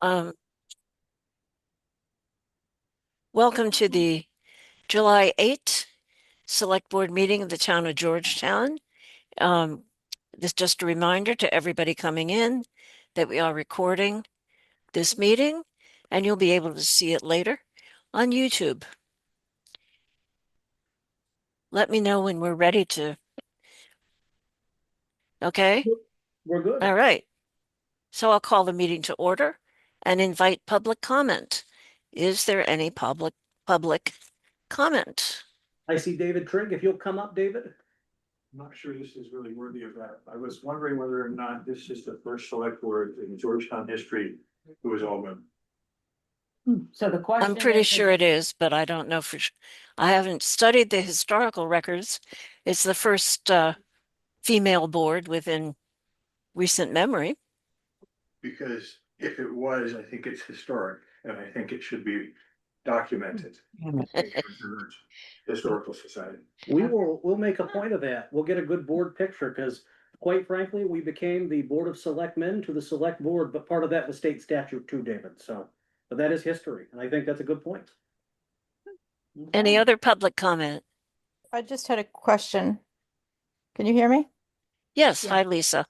Um, Welcome to the July 8th Select Board meeting of the town of Georgetown. This just a reminder to everybody coming in that we are recording this meeting and you'll be able to see it later on YouTube. Let me know when we're ready to. Okay? We're good. All right. So I'll call the meeting to order and invite public comment. Is there any public comment? I see David Trigg. If you'll come up, David. I'm not sure this is really worthy of that. I was wondering whether or not this is the first select board in Georgetown history who was all women. So the question I'm pretty is, sure it is, but I don't know for sure. I haven't studied the historical records. It's the first female board within recent memory. Because if it was, I think it's historic and I think it should be documented. in the Historical Society. We'll make a point of that. We'll get a good board picture because quite frankly, we became the Board of Selectmen to the Select Board, but part of that was state statute too, David. So, but that is history, and I think that's a good point. Any other public comment? I just had a question. Can you hear me? Yes. Yeah. Hi, Lisa.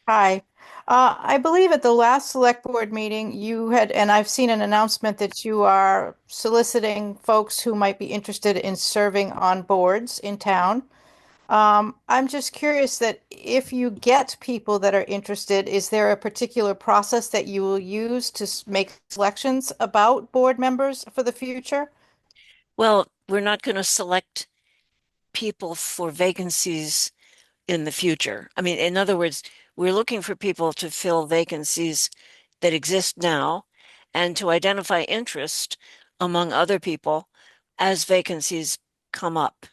Hi. I believe at the last select board meeting you had, and I've seen an announcement that you are soliciting folks who might be interested in serving on boards in town. I'm just curious that if you get people that are interested, is there a particular process that you will use to make selections about board members for the future? Well, we're not going to select people for vacancies in the future. I mean, in other words, we're looking for people to fill vacancies that exist now and to identify interest among other people as vacancies come up.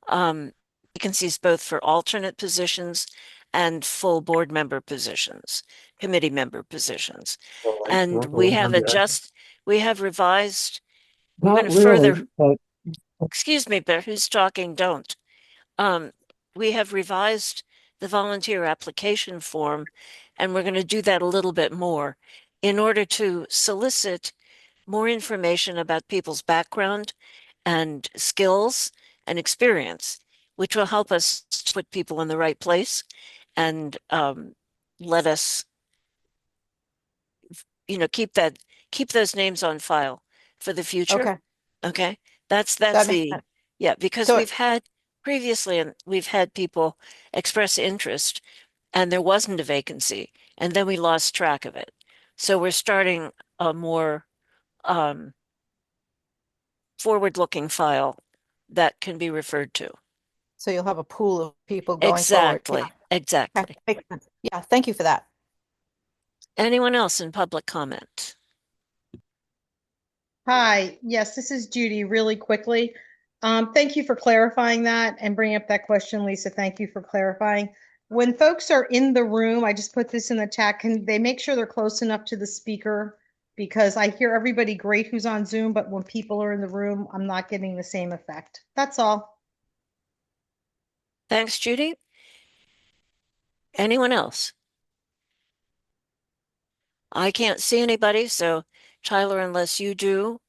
Vacancies both for alternate positions and full board member positions, committee member positions. And we have revised, we're going to further, excuse me, but who's talking? Don't. We have revised the volunteer application form, and we're going to do that a little bit more in order to solicit more information about people's background and skills and experience, which will help us put people in the right place and let us, keep those names on file for the future. Okay, Okay, that's that makes the sense. yeah, because So we've had previously, and we've had people express interest, and there wasn't a vacancy, and then we lost track of it. So we're starting a more forward-looking file that can be referred to. So you'll have a pool of people going forward. Exactly, Yeah. exactly. Okay, makes sense. Yeah, thank you for that. Anyone else in public comment? Hi, yes, this is Judy really quickly. Thank you for clarifying that and bringing up that question, Lisa. Thank you for clarifying. When folks are in the room, I just put this in the chat. Can they make sure they're close enough to the speaker? Because I hear everybody great who's on Zoom, but when people are in the room, I'm not getting the same effect. That's all. Thanks, Judy. Anyone else? I can't see anybody, so Tyler, unless you do,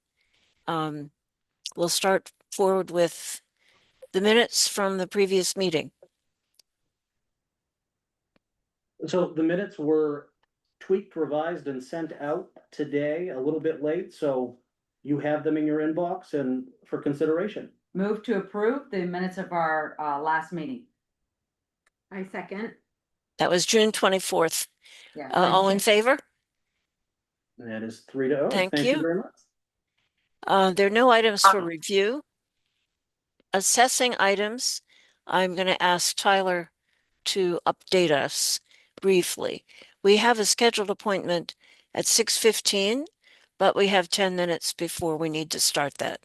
we'll start forward with the minutes from the previous meeting. So the minutes were tweaked, revised, and sent out today, a little bit late. So you have them in your inbox and for consideration. move to approve the minutes of our last meeting. I second. That was June 24th. Yeah. All in favor? And that is 3-0. Thank Thank you. you very much. There are no items for review. Assessing items, I'm going to ask Tyler to update us briefly. We have a scheduled appointment at 6:15, but we have 10 minutes before we need to start that.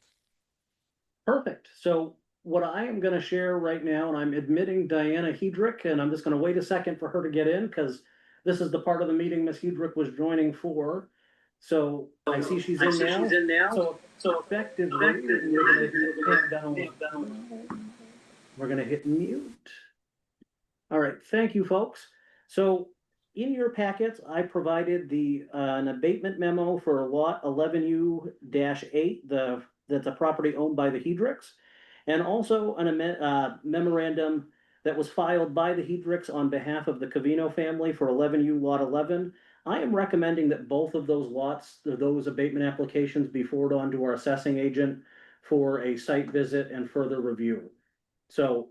Perfect. So what I am going to share right now, and I'm admitting Diana Hedrick, and I'm just going to wait a second for her to get in because this is the part of the meeting Miss Hedrick was joining for. So I see she's in now. So effectively, we're going to hit mute. All right. Thank you, folks. So in your packets, I provided an abatement memo for lot 11U-8, that's a property owned by the Hedricks. And also memorandum that was filed by the Hedricks on behalf of the Covino family for 11U Lot 11. I am recommending that both of those lots, those abatement applications be forwarded on to our assessing agent for a site visit and further review. So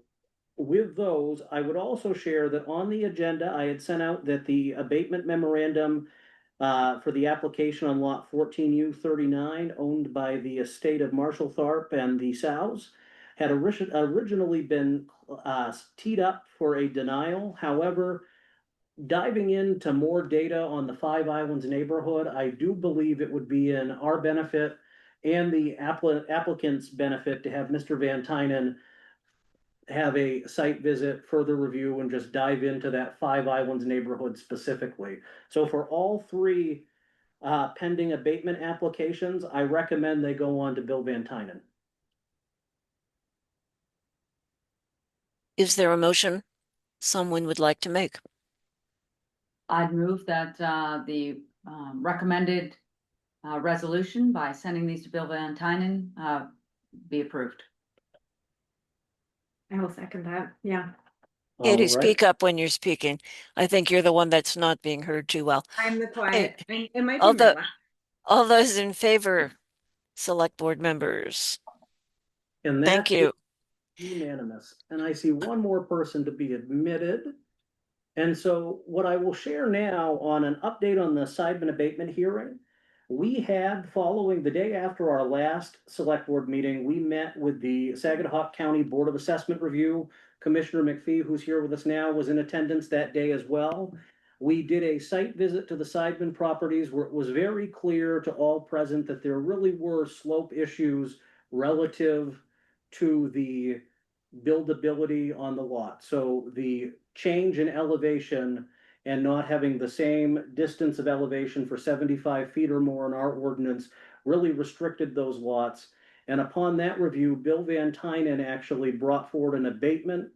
with those, I would also share that on the agenda, I had sent out that the abatement memorandum for the application on lot 14U39, owned by the estate of Marshall Tharp and the Sows, had originally been teed up for a denial. However, diving into more data on the Five Islands neighborhood, I do believe it would be in our benefit and the applicant's benefit to have Mr. Van Tynen have a site visit, further review, and just dive into that Five Islands neighborhood specifically. So for all three pending abatement applications, I recommend they go on to Bill Van Tynen. Is there a motion someone would like to make? I'd move that the recommended resolution by sending these to Bill Van Tynen be approved. I will second that. Yeah, Katie, All right. speak up when you're speaking. I think you're the one that's not being heard too well. I'm the quiet. And it might be Although- Mila. All those in favor, select board members. And Thank that you. is unanimous. And I see one more person to be admitted. And so what I will share now on an update on the Seidman abatement hearing, we had, following the day after our last select board meeting, we met with the Saginaw County Board of Assessment Review. Commissioner McPhee, who's here with us now, was in attendance that day as well. We did a site visit to the Seidman properties where it was very clear to all present that there really were slope issues relative to the buildability on the lot. So the change in elevation and not having the same distance of elevation for 75 feet or more in our ordinance really restricted those lots. And upon that review, Bill Van Tynen actually brought forward an abatement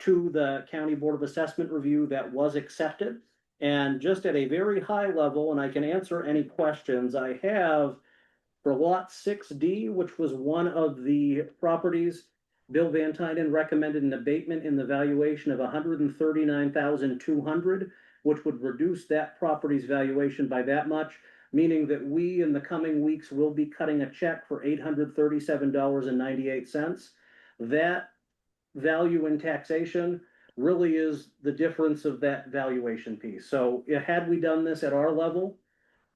to the County Board of Assessment review that was accepted. And just at a very high level, and I can answer any questions I have, for lot 6D, which was one of the properties, Bill Van Tynen recommended an abatement in the valuation of $139,200, which would reduce that property's valuation by that much, meaning that we in the coming weeks will be cutting a check for $837.98. That value in taxation really is the difference of that valuation piece. So had we done this at our level,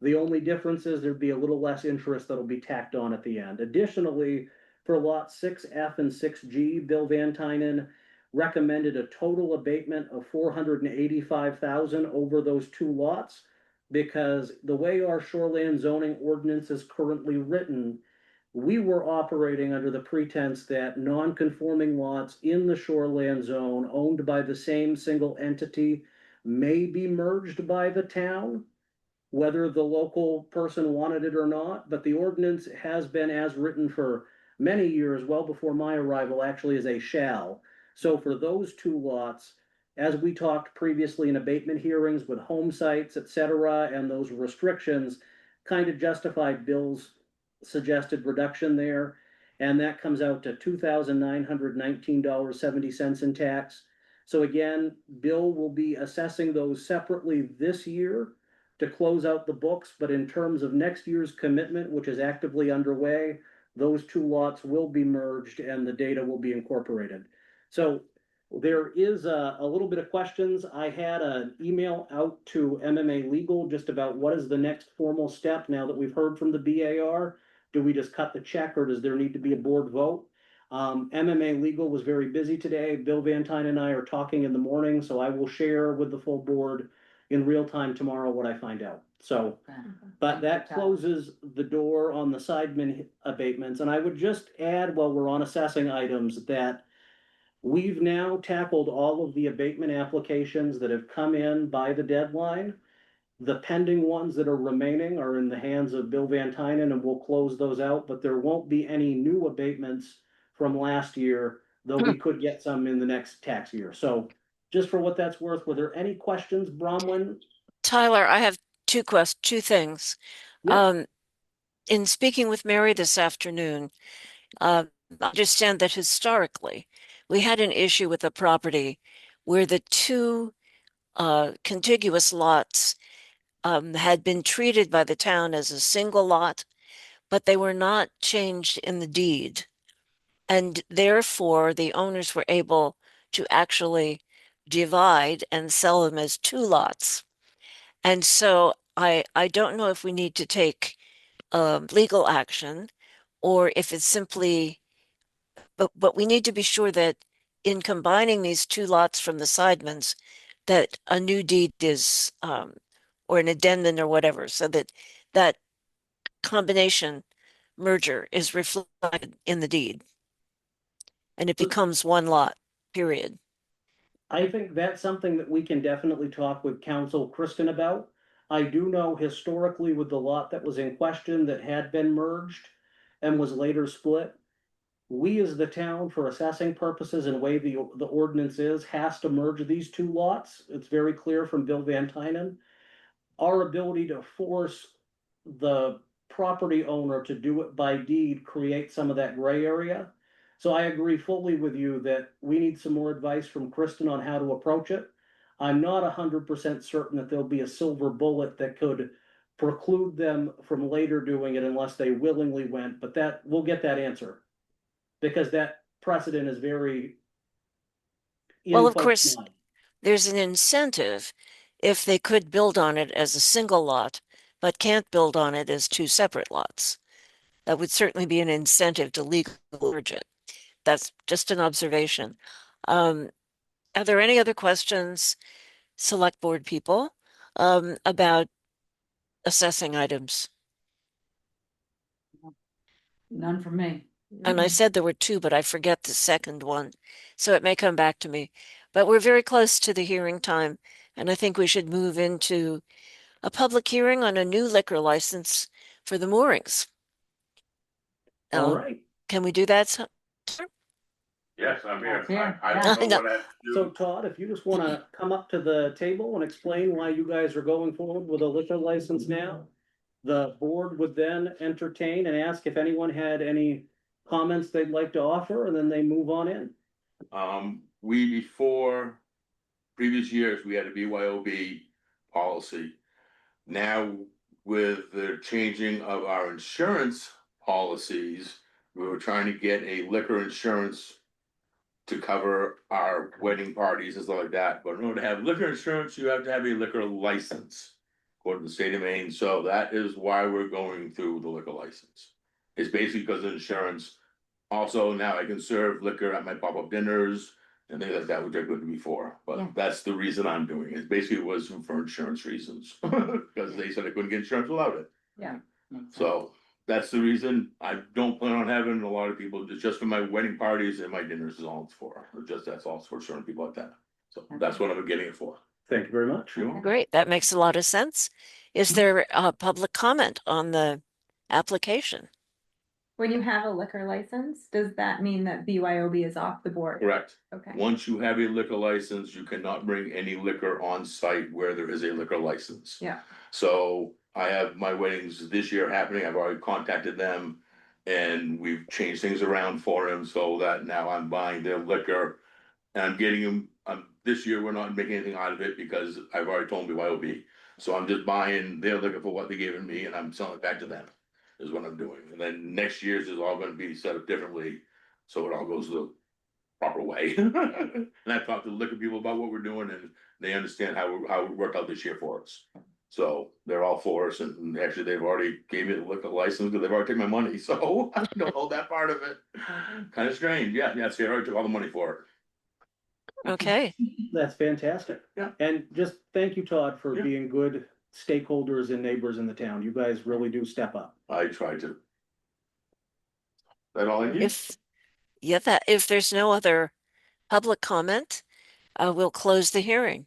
the only difference is there'd be a little less interest that'll be tacked on at the end. Additionally, for lot 6F and 6G, Bill Van Tynen recommended a total abatement of $485,000 over those two lots, because the way our shoreland zoning ordinance is currently written, we were operating under the pretense that non-conforming lots in the shoreland zone owned by the same single entity may be merged by the town, whether the local person wanted it or not, but the ordinance has been as written for many years, well before my arrival, actually as a shall. So for those two lots, as we talked previously in abatement hearings with home sites, et cetera, and those restrictions kind of justified Bill's suggested reduction there. And that comes out to $2,919.70 in tax. So again, Bill will be assessing those separately this year to close out the books, but in terms of next year's commitment, which is actively underway, those two lots will be merged and the data will be incorporated. So there is a little bit of questions. I had an email out to MMA Legal just about what is the next formal step now that we've heard from the BAR. Do we just cut the check or does there need to be a board vote? MMA Legal was very busy today. Bill Van Tynen and I are talking in the morning, so I will share with the full board in real time tomorrow what I find out. So, but that closes the door on the Seidman abatements. And I would just add, while we're on assessing items, that we've now tackled all of the abatement applications that have come in by the deadline. The pending ones that are remaining are in the hands of Bill Van Tynen, and we'll close those out, but there won't be any new abatements from last year, though we could get some in the next tax year. So just for what that's worth, were there any questions, Bronwyn? Tyler, I have two things. Yeah. In speaking with Mary this afternoon, I understand that historically, we had an issue with a property where the two contiguous lots had been treated by the town as a single lot, but they were not changed in the deed. And therefore, the owners were able to actually divide and sell them as two lots. And so I don't know if we need to take legal action or if it's simply, but we need to be sure that in combining these two lots from the Seidmans, that a new deed is, or an addendum or whatever, so that that combination merger is reflected in the deed. And it becomes one lot, period. I think that's something that we can definitely talk with counsel Kristen about. I do know historically with the lot that was in question that had been merged and was later split, we as the town, for assessing purposes and way the ordinance is, has to merge these two lots. It's very clear from Bill Van Tynen. Our ability to force the property owner to do it by deed creates some of that gray area. So I agree fully with you that we need some more advice from Kristen on how to approach it. I'm not 100% certain that there'll be a silver bullet that could preclude them from later doing it unless they willingly went, but that, we'll get that answer. Because that precedent is very. Well, of course, there's an incentive if they could build on it as a single lot, but can't build on it as two separate lots. That would certainly be an incentive to legally merge it. That's just an observation. Are there any other questions, select board people, about assessing items? None from me. And I said there were two, but I forget the second one, so it may come back to me. But we're very close to the hearing time, and I think we should move into a public hearing on a new liquor license for the moorings. All right. Can we do that? Yes, I'm here. Yeah, I yeah. don't know what I have to So do. Todd, if you just wanna come up to the table and explain why you guys are going forward with a liquor license now. The board would then entertain and ask if anyone had any comments they'd like to offer, and then they move on in. Before previous years, we had a BYOB policy. Now, with the changing of our insurance policies, we were trying to get a liquor insurance to cover our wedding parties and stuff like that. But in order to have liquor insurance, you have to have a liquor license according to the state of Maine. So that is why we're going through the liquor license. It's basically because of insurance. Also, now I can serve liquor at my pop-up dinners and things like that, which I couldn't before. Yeah. But that's the reason I'm doing it. Basically, it was for insurance reasons because they said I couldn't get insurance without it. Yeah. So that's the reason. I don't plan on having a lot of people, just for my wedding parties and my dinners is all it's for. That's all it's for certain people like that. So that's what I'm getting it for. Thank you very much. You know? Great, that makes a lot of sense. Is there public comment on the application? When you have a liquor license, does that mean that BYOB is off the board? Correct. Okay. Once you have a liquor license, you cannot bring any liquor on site where there is a liquor license. Yeah. So I have my weddings this year happening. I've already contacted them. And we've changed things around for them so that now I'm buying their liquor. And I'm getting them, this year, we're not making anything out of it because I've already told them BYOB. So I'm just buying their liquor for what they gave me and I'm selling it back to them, is what I'm doing. And then next year's is all gonna be set up differently, so it all goes the proper way. And I've talked to the liquor people about what we're doing and they understand how it worked out this year for us. So they're all for us and actually they've already gave me the liquor license because they've already taken my money, so I don't hold that part of it. Kind of strange, yeah, see, I already took all the money for it. Okay, That's fantastic. Yeah. And just thank you, Todd, for Yeah. being good stakeholders and neighbors in the town. You guys really do step up. I tried to. That all I need? if there's no other public comment, we'll close the hearing.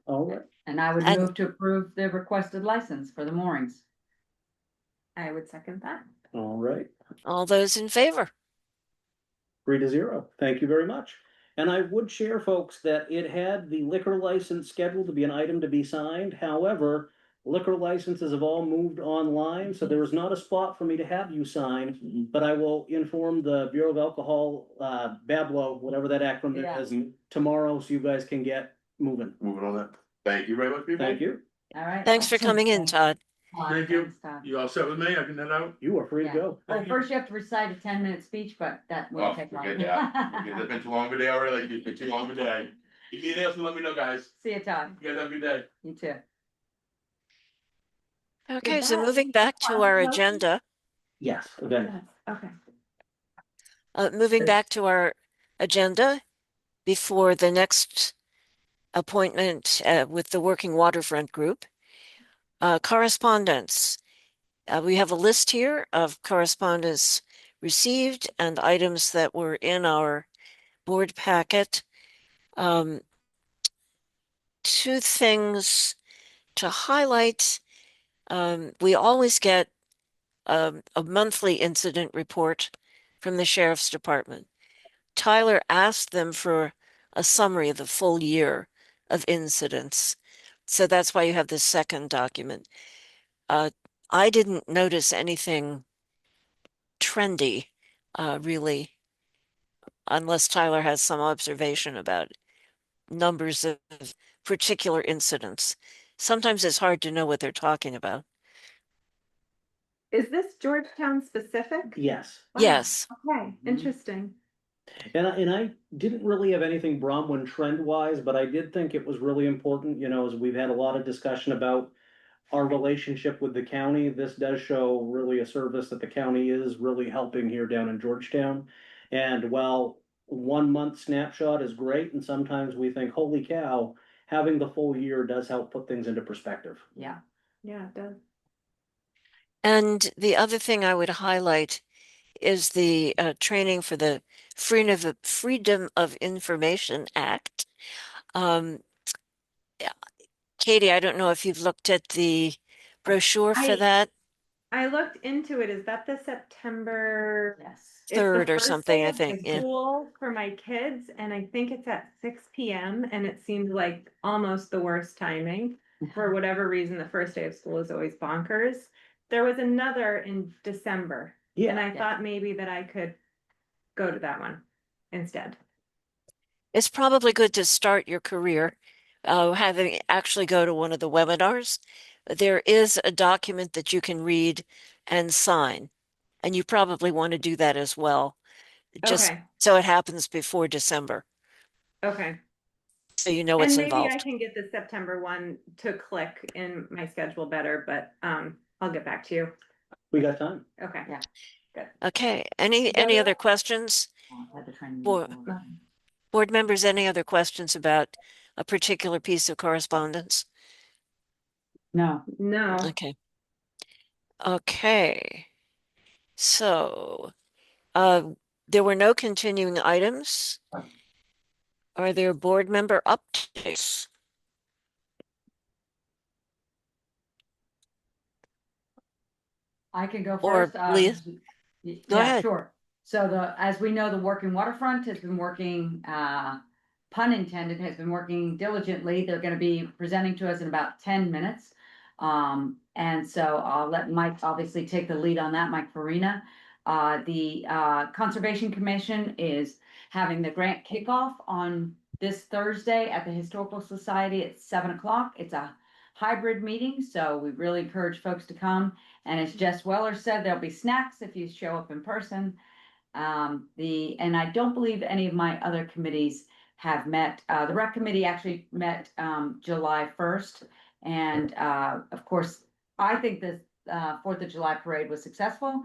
All right. And I would And- move to approve the requested license for the moorings. I would second that. All right. All those in favor? 3-0. Thank you very much. And I would share, folks, that it had the liquor license scheduled to be an item to be signed. However, liquor licenses have all moved online, so there is not a spot for me to have you sign. But I will inform the Bureau of Alcohol, BABLO, whatever that acronym Yeah. is, tomorrow, so you guys can get moving. Moving on that. Thank you very much, people. Thank you. All right. Thanks for coming in, Todd. All right, Thank you. thanks, Todd. You all set with me? I can head out? You are free to Yeah. go. Well, first you have to recite a 10-minute speech, but that Oh, won't take long. forget that. It's been too long of a day already, like, it's been too long of a day. If you need anything else, let me know, guys. See you, Todd. You guys have a good day. You too. Okay, so that moving back to our agenda, Yes, okay. Okay. moving back to our agenda before the next appointment with the Working Waterfront Group. Correspondence. We have a list here of correspondence received and items that were in our board packet. Two things to highlight. We always get a monthly incident report from the Sheriff's Department. Tyler asked them for a summary of the full year of incidents. So that's why you have this second document. I didn't notice anything trendy, really, unless Tyler has some observation about numbers of particular incidents. Sometimes it's hard to know what they're talking about. Is this Georgetown specific? Yes. Wow. Yes. Okay, interesting. And I didn't really have anything Bromwin trend wise, but I did think it was really important, you know, as we've had a lot of discussion about our relationship with the county. This does show really a service that the county is really helping here down in Georgetown. And while 1 month snapshot is great, and sometimes we think, holy cow, having the full year does help put things into perspective. Yeah. Yeah, it does. And the other thing I would highlight is the training for the Freedom of Information Act. Katie, I don't know if you've looked at the brochure for I- that, I looked into it. Is that the September Yes. it's the 3rd or first something, day I of think, the yeah. School for my kids, and I think it's at 6 p.m. and it seemed like almost the worst timing. For whatever reason, the first day of school is always bonkers. There was another in December, and Yeah, I thought maybe that I could go to that one instead. It's probably good to start your career having actually go to one of the webinars. There is a document that you can read and sign, and you probably want to do that as well, just Okay, so it happens before December, okay. so you know what's And maybe I involved. can get the September one to click in my schedule better, but I'll get back to you. we got time. Okay. Yeah. Okay, any that other it? questions? Had the training Board- before. Board members, any other questions about a particular piece of correspondence? No. No. Okay. Okay. So, there were no continuing items. Are there board member updates? I can go Or first. Leah? Go Yeah, ahead. sure. So as we know, the Working Waterfront has been working, pun intended, has been working diligently. They're gonna be presenting to us in about 10 minutes. And so I'll let Mike obviously take the lead on that, Mike Farina. The Conservation Commission is having the grant kickoff on this Thursday at the Historical Society at 7 o'clock. It's a hybrid meeting, so we really encourage folks to come. And as Jess Weller said, there'll be snacks if you show up in person. And I don't believe any of my other committees have met. The rec committee actually met July 1st. And of course, I think the 4th of July parade was successful.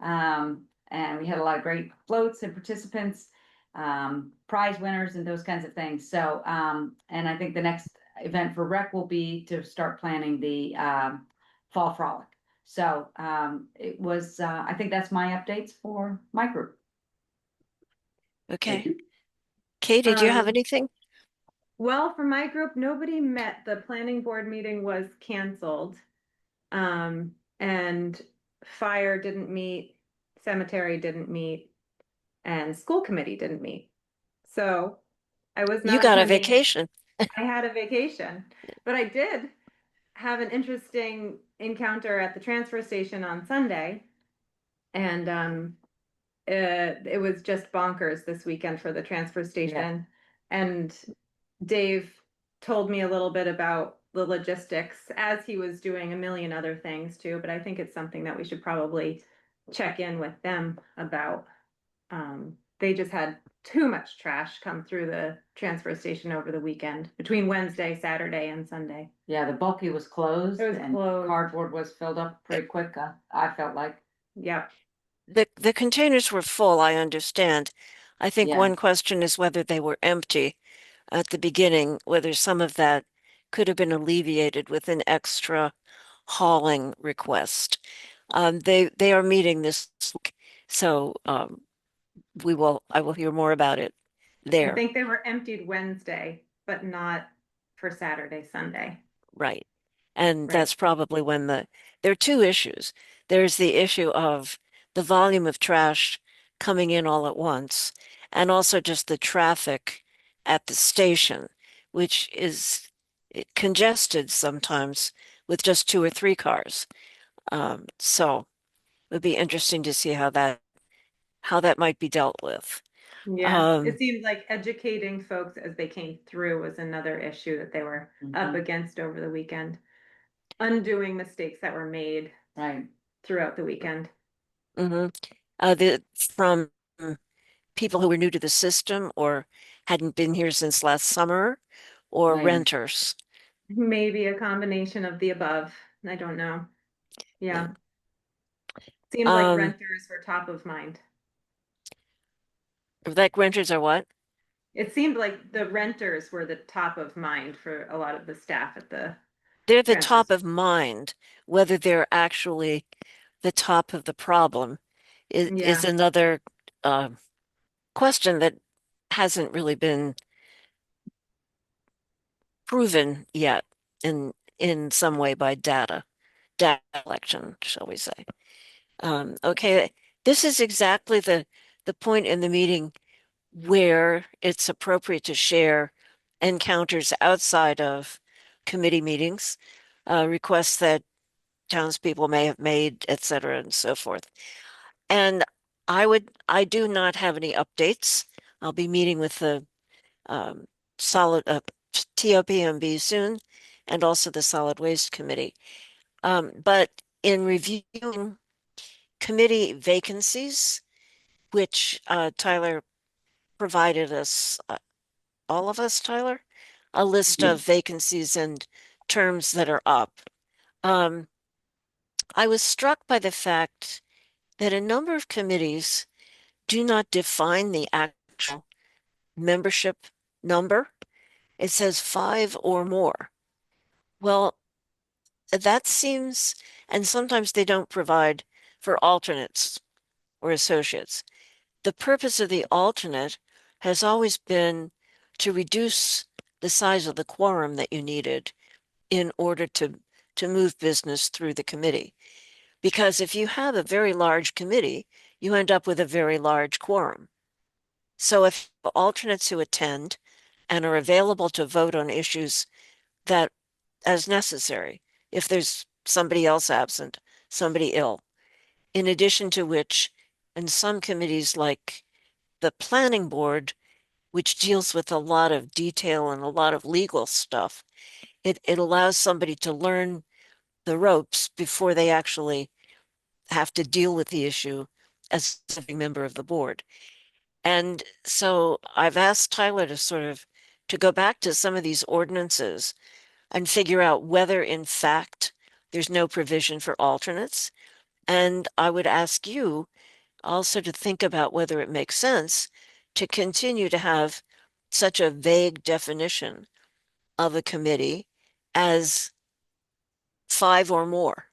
And we had a lot of great floats and participants, prize winners and those kinds of things. So, and I think the next event for rec will be to start planning the fall frolic. So it was, I think that's my updates for my group. Thank Okay. you. Katie, do you have Um, anything? Well, for my group, nobody met. The planning board meeting was canceled. And fire didn't meet, cemetery didn't meet, and school committee didn't meet. So I was You not got a attending it. vacation. I had a vacation, but I did have an interesting encounter at the transfer station on Sunday. And it was just bonkers this weekend for the transfer station. And Dave told me a little bit about the logistics as he was doing a million other things too, but I think it's something that we should probably check in with them about. They just had too much trash come through the transfer station over the weekend between Wednesday, Saturday, and Sunday. Yeah, the bulky was closed It was and closed. cardboard was filled up pretty quick, I felt like. Yep. The containers were full, I understand. I think Yeah. one question is whether they were empty at the beginning, whether some of that could have been alleviated with an extra hauling request. They are meeting this week, so I will hear more about it I there. think they were emptied Wednesday, but not for Saturday, Sunday. Right. And Right. that's probably when there are two issues. There's the issue of the volume of trash coming in all at once, and also just the traffic at the station, which is congested sometimes with just 2 or 3 cars. So it would be interesting to see how that might be dealt with. Yeah, Um, it seemed like educating folks as they came through was another issue that they were up Mhm. against over the weekend. Undoing mistakes that were made Right. throughout the weekend. mhm. From people who were new to the system or hadn't been here since last summer, or Right. renters. Maybe a combination of the above. I don't know. Yeah. Seemed like Um, renters were top of mind. like renters are what? It seemed like the renters were the top of mind for a lot of the staff at the They're the transfer top of mind. Whether they're actually the top of the problem is Yeah. another question that hasn't really been proven yet in some way by data collection, shall we say. Okay, this is exactly the point in the meeting where it's appropriate to share encounters outside of committee meetings, requests that townspeople may have made, et cetera, and so forth. And I do not have any updates. I'll be meeting with the solid TOPMB soon, and also the Solid Waste Committee. But in reviewing committee vacancies, which Tyler provided us, all of us, Tyler, a list of vacancies and terms that are up. I was struck by the fact that a number of committees do not define the actual membership number. It says 5 or more. Well, that seems, and sometimes they don't provide for alternates or associates. The purpose of the alternate has always been to reduce the size of the quorum that you needed in order to move business through the committee. Because if you have a very large committee, you end up with a very large quorum. So if alternates who attend and are available to vote on issues that as necessary, if there's somebody else absent, somebody ill, in addition to which, in some committees like the planning board, which deals with a lot of detail and a lot of legal stuff, it allows somebody to learn the ropes before they actually have to deal with the issue as a member of the board. And so I've asked Tyler to go back to some of these ordinances and figure out whether in fact there's no provision for alternates. And I would ask you also to think about whether it makes sense to continue to have such a vague definition of a committee as 5 or more.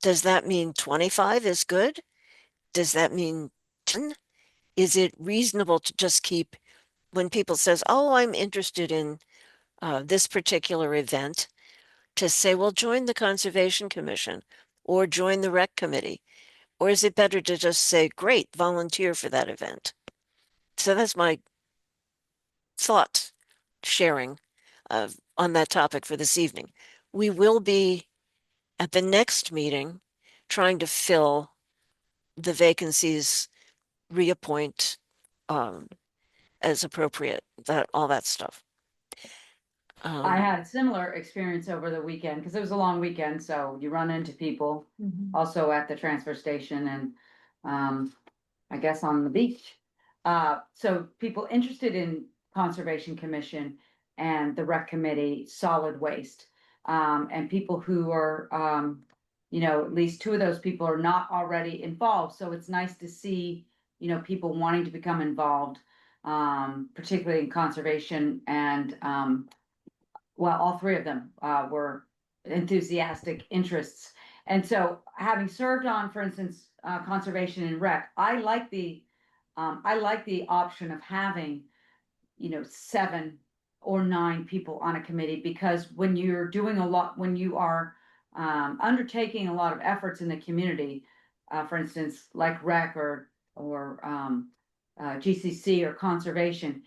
Does that mean 25 is good? Does that mean 10? Is it reasonable to just keep, when people says, oh, I'm interested in this particular event, to say, well, join the Conservation Commission or join the Rec Committee? Or is it better to just say, great, volunteer for that event? So that's my thought sharing on that topic for this evening. We will be at the next meeting trying to fill the vacancies, reappoint as appropriate, all that stuff. I had a similar experience over the weekend, because it was a long weekend, so you run into people also at the transfer station and, I guess on the beach. So people interested in Conservation Commission and the Rec Committee, solid waste. And people who are, at least two of those people are not already involved, so it's nice to see, people wanting to become involved, particularly in conservation and, well, all three of them were enthusiastic interests. And so having served on, for instance, conservation and rec, I like the option of having, 7 or 9 people on a committee, because when you're doing a lot, when you are undertaking a lot of efforts in the community, for instance, like rec or GCC or conservation,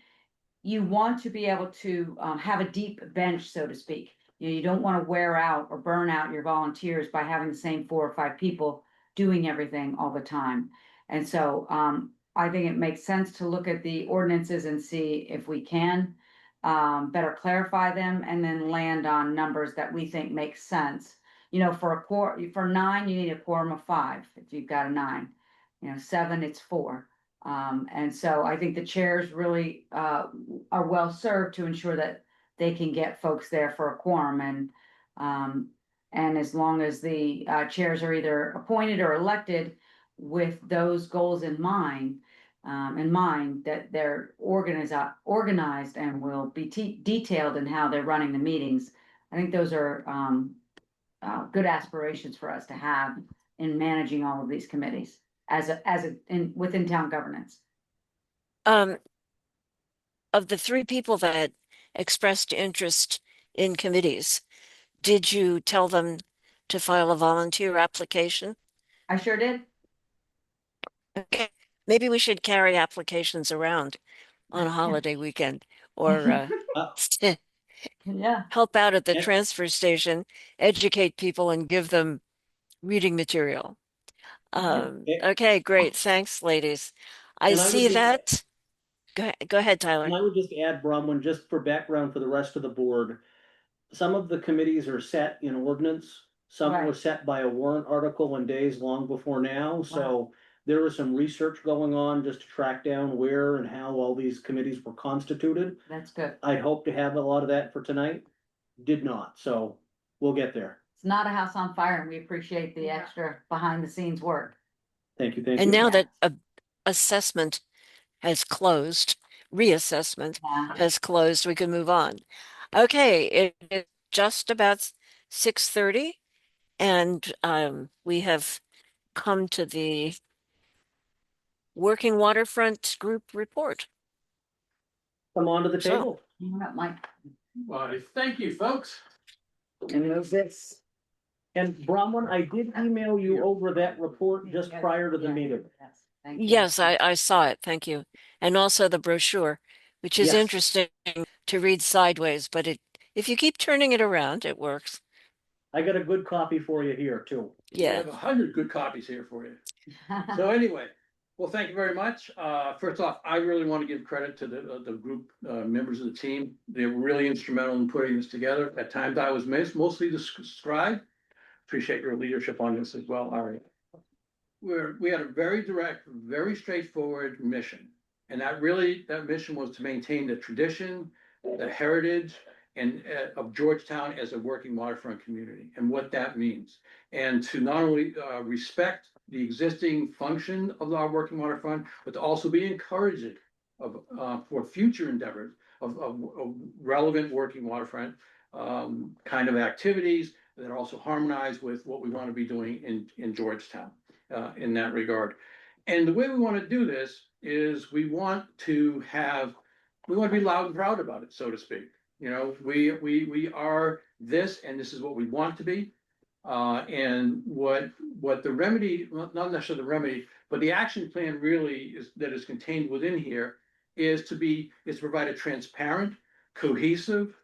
you want to be able to have a deep bench, so to speak. You don't want to wear out or burn out your volunteers by having the same 4 or 5 people doing everything all the time. And so I think it makes sense to look at the ordinances and see if we can better clarify them, and then land on numbers that we think make sense. For 9, you need a quorum of 5 if you've got a 9. 7, it's 4. And so I think the chairs really are well served to ensure that they can get folks there for a quorum, and as long as the chairs are either appointed or elected with those goals in mind, that they're organized and will be detailed in how they're running the meetings. I think those are good aspirations for us to have in managing all of these committees within town governance. Of the 3 people that expressed interest in committees, did you tell them to file a volunteer application? I sure did. Okay, maybe we should carry applications around on a holiday weekend, or Yeah. help out at the Yeah. transfer station, educate people and give them reading material. Okay, great. Thanks, ladies. I And I would see just- that. Go ahead, And I Tyler. would just add, Bronwyn, just for background for the rest of the board, some of the committees are set in ordinance. Some were Right. set by a warrant article and days long before now, so there was some research going on just to track down where and how all these committees were constituted. That's good. I'd hope to have a lot of that for tonight. Did not, so we'll get there. It's not a house on fire, and we appreciate the extra behind the scenes work. Thank you, thank you. And now Yeah. that assessment has closed, reassessment Yeah. has closed, we can move on. Okay, it is just about 6:30, and we have come to the Working Waterfront Group report. Come on to the So- table. Mike. Why, thank you, folks. And move this. And Bronwyn, I did email you over that report just prior to the Yeah. meeting. Yes, thank you. Yes, I saw it. Thank you. And also the brochure, which is Yes. interesting to read sideways, but if you keep turning it around, it works. I got a good copy for you here too. We Yeah. have 100 good copies here for you. So anyway, well, thank you very much. First off, I really want to give credit to the group, members of the team. They were really instrumental in putting this together. At times I was mostly the scribe. Appreciate your leadership on this as well, Ari. We had a very direct, very straightforward mission. And that mission was to maintain the tradition, the heritage, and of Georgetown as a working waterfront community, and what that means. And to not only respect the existing function of our working waterfront, but to also be encouraging for future endeavors of relevant working waterfront kind of activities that are also harmonized with what we want to be doing in Georgetown in that regard. And the way we want to do this is we want to be loud and proud about it, so to speak. We are this, and this is what we want to be. And what the remedy, not necessarily the remedy, but the action plan really is contained within here is to provide a transparent, cohesive,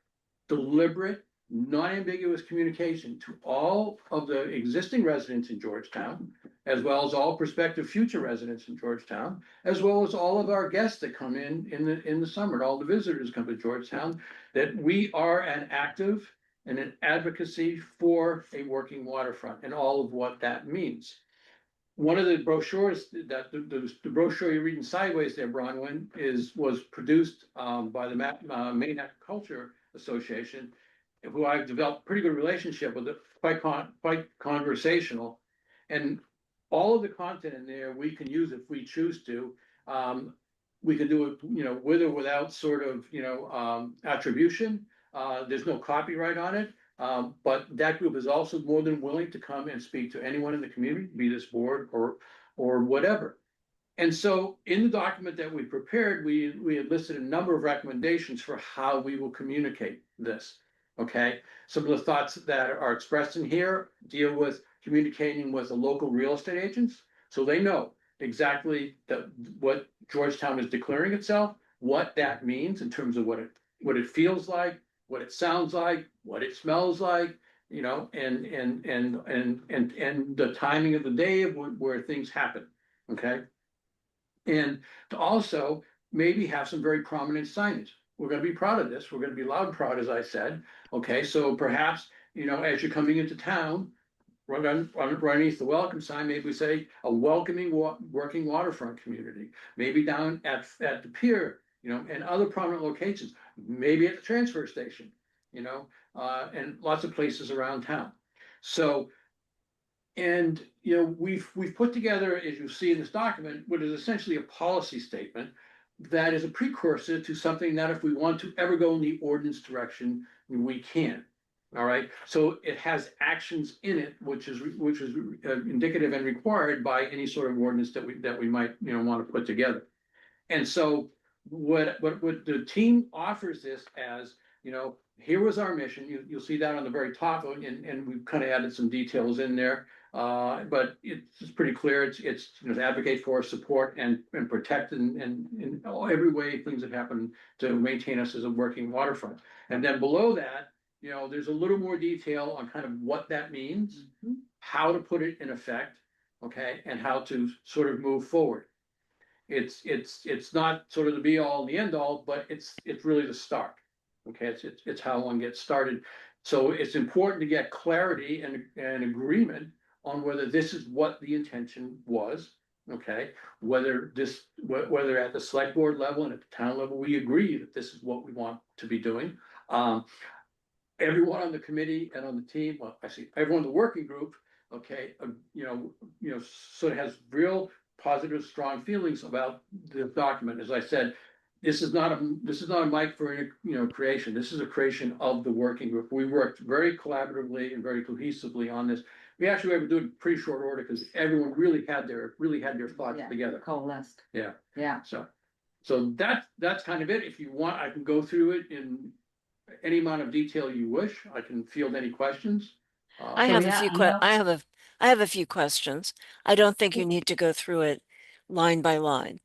deliberate, non-ambiguous communication to all of the existing residents in Georgetown, as well as all prospective future residents in Georgetown, as well as all of our guests that come in the summer, and all the visitors come to Georgetown, that we are an active and an advocacy for a working waterfront and all of what that means. One of the brochures that the brochure you're reading sideways there, Bronwyn, was produced by the Maine Agriculture Association, who I've developed a pretty good relationship with, quite conversational. And all of the content in there, we can use if we choose to. We can do it, with or without sort of, attribution. There's no copyright on it. But that group is also more than willing to come and speak to anyone in the community, be this board or whatever. And so in the document that we prepared, we had listed a number of recommendations for how we will communicate this. Okay, some of the thoughts that are expressed in here deal with communicating with the local real estate agents, so they know exactly what Georgetown is declaring itself, what that means in terms of what it feels like, what it sounds like, what it smells like, and the timing of the day of where things happen. Okay, and to also maybe have some very prominent signage. We're going to be proud of this. We're going to be loud and proud, as I said. Okay, so perhaps, as you're coming into town, right underneath the welcome sign, maybe we say a welcoming working waterfront community. Maybe down at the pier, and other prominent locations. Maybe at the transfer station, and lots of places around town. So, and we've put together, as you see in this document, what is essentially a policy statement that is a precursor to something that if we want to ever go in the ordinance direction, we can. All right, so it has actions in it, which is indicative and required by any sort of ordinance that we might want to put together. And so what the team offers this as, here was our mission. You'll see that on the very top, and we've kind of added some details in there. But it's pretty clear. It's to advocate for, support, and protect in every way things that happen to maintain us as a working waterfront. And then below that, there's a little more detail on kind of what that means, how to put it in effect, okay, and how to sort of move forward. It's not sort of the be all and the end all, but it's really the start. Okay, it's how one gets started. So it's important to get clarity and agreement on whether this is what the intention was. Okay, whether at the select board level and at the town level we agree that this is what we want to be doing. Everyone on the committee and on the team, well, I see everyone in the working group, okay, sort of has real positive, strong feelings about the document. As I said, this is not a Mike for creation. This is a creation of the working group. We worked very collaboratively and very cohesively on this. We actually were able to do it in pretty short order because everyone really had their thoughts together. Coalesced. Yeah. Yeah. So that's kind of it. If you want, I can go through it in any amount of detail you wish. I can field any questions. I have yeah, a few I know- I have a few questions. I don't think you need to go through it line by line.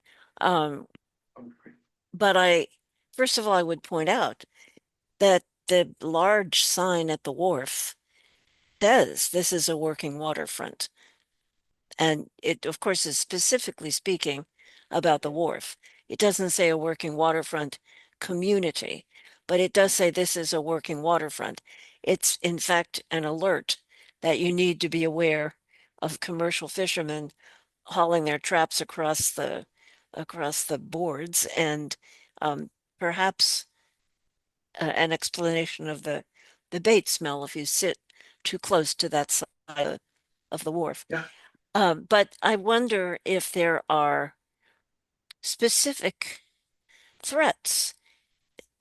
But first of all, I would point out that the large sign at the wharf says this is a working waterfront. And it, of course, is specifically speaking about the wharf. It doesn't say a working waterfront community, but it does say this is a working waterfront. It's in fact an alert that you need to be aware of commercial fishermen hauling their traps across the boards, and perhaps an explanation of the bait smell if you sit too close to that side of the wharf. Yeah. But I wonder if there are specific threats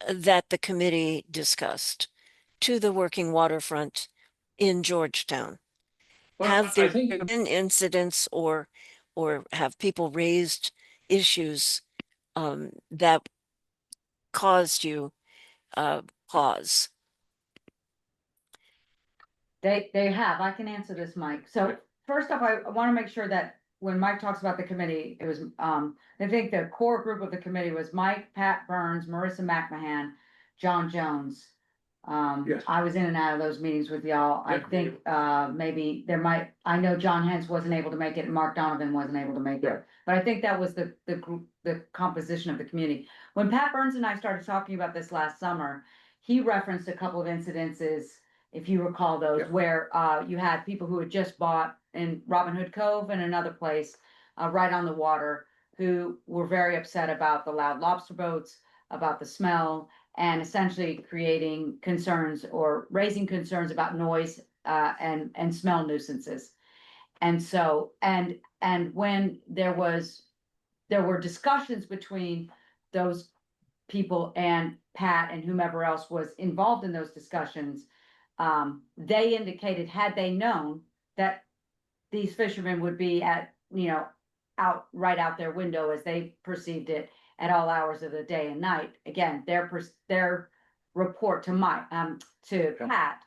that the committee discussed to the working waterfront in Georgetown. Well, Have I there think been incidents or have people raised issues that caused you pause? They have. I can answer this, Mike. So Okay. first off, I want to make sure that when Mike talks about the committee, it was, I think the core group of the committee was Mike, Pat Burns, Marissa McMahon, John Jones. Yes. I was in and out of those meetings with y'all. I Yeah. think, maybe there might, I know John Hens wasn't able to make it and Mark Donovan wasn't able to make Right. it. But I think that was the group, the composition of the community. When Pat Burns and I started talking about this last summer, he referenced a couple of incidences, if you recall those, Yeah. where, you had people who had just bought in Robin Hood Cove and another place, right on the water, who were very upset about the loud lobster boats, about the smell, and essentially creating concerns or raising concerns about noise, and smell nuisances. And so, and when there were discussions between those people and Pat and whomever else was involved in those discussions, they indicated, had they known that these fishermen would be at, out, right out their window as they perceived it at all hours of the day and night. Again, their report to Pat,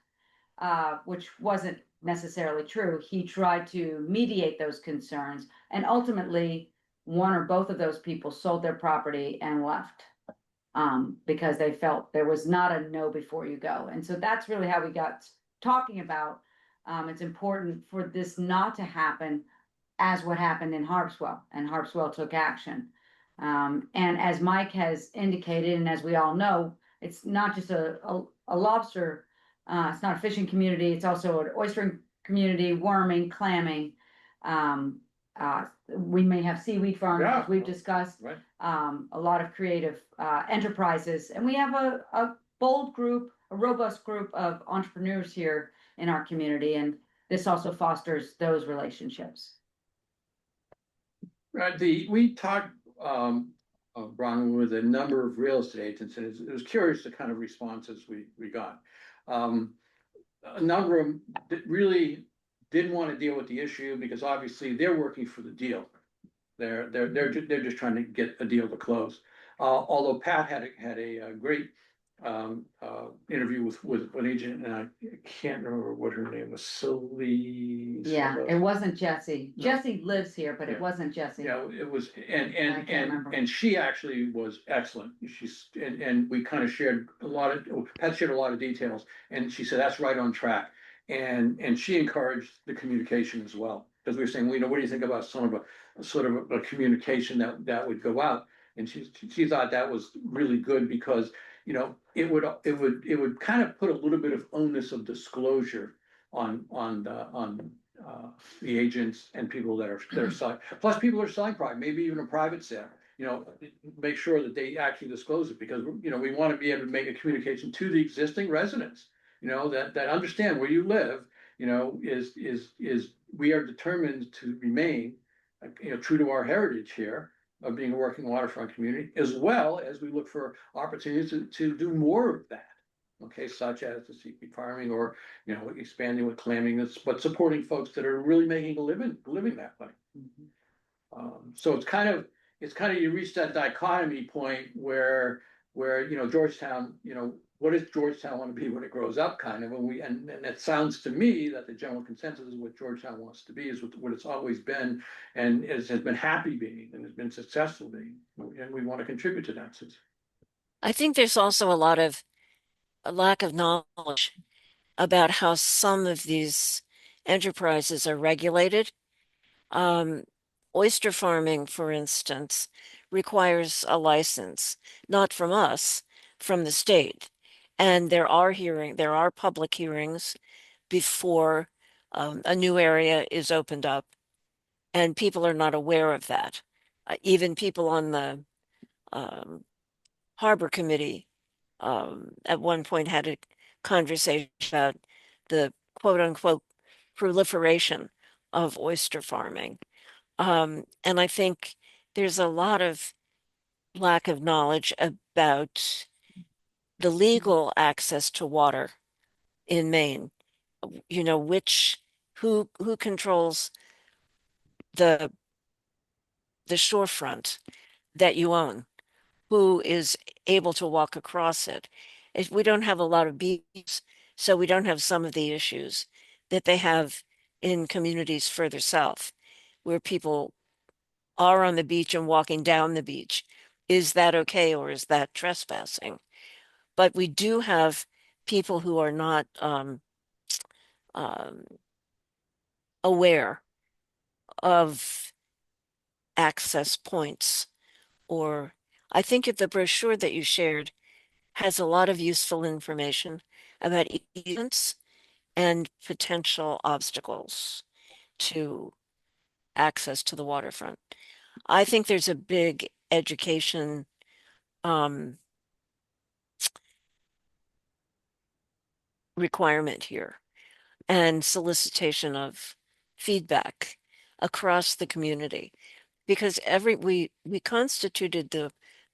which wasn't necessarily true. He tried to mediate those concerns, and ultimately one or both of those people sold their property and left. Because they felt there was not a no before you go. And so that's really how we got talking about, it's important for this not to happen as what happened in Harpswell, and Harpswell took action. And as Mike has indicated, and as we all know, it's not just a lobster, it's not a fishing community, it's also an oystering community, worming, clamming. We may have seaweed farms, Yeah. as we've discussed. Right. A lot of creative, enterprises, and we have a bold group, a robust group of entrepreneurs here in our community, and this also fosters those relationships. Right, we talked, Brian, with a number of real estate agents, and it was curious the kind of responses we got. A number of them really didn't want to deal with the issue because obviously they're working for the deal. They're just trying to get a deal to close. Although Pat had a great interview with an agent, and I can't remember what her name was. Sylvie. Yeah, it wasn't Jesse. No. Jesse lives here, but Yeah. it wasn't Jesse. Yeah, it was, I can't remember. and she actually was excellent. And we kind of shared Pat shared a lot of details, and she said, that's right on track. And she encouraged the communication as well, because we were saying, what do you think about sort of a communication that would go out? And she thought that was really good because, it would kind of put a little bit of onus of disclosure on the agents and people that are selling. Plus, people are selling private, maybe even a private sale. Make sure that they actually disclose it, because we want to be able to make a communication to the existing residents. That understand where you live. Is we are determined to remain, true to our heritage here of being a working waterfront community, as well as we look for opportunities to do more of that. Okay, such as the seaweed farming, or expanding with clamming, but supporting folks that are really making a living that way. So it's kind of you reach that dichotomy point where Georgetown, what does Georgetown want to be when it grows up, kind of, and it sounds to me that the general consensus is what Georgetown wants to be, is what it's always been, and has been happy being, and has been successful being, and we want to contribute to that. I think there's also a lack of knowledge about how some of these enterprises are regulated. Oyster farming, for instance, requires a license, not from us, from the state. And there are public hearings before a new area is opened up, and people are not aware of that. Even people on the harbor committee at one point had a conversation about the quote unquote proliferation of oyster farming. And I think there's a lot of lack of knowledge about the legal access to water in Maine. Who controls the shorefront that you own, who is able to walk across it. If we don't have a lot of beaches, so we don't have some of the issues that they have in communities further south, where people are on the beach and walking down the beach. Is that okay, or is that trespassing? but we do have people who are not aware of access points, or I think if the brochure that you shared has a lot of useful information about events and potential obstacles to access to the waterfront. I think there's a big education requirement here and solicitation of feedback across the community, because we constituted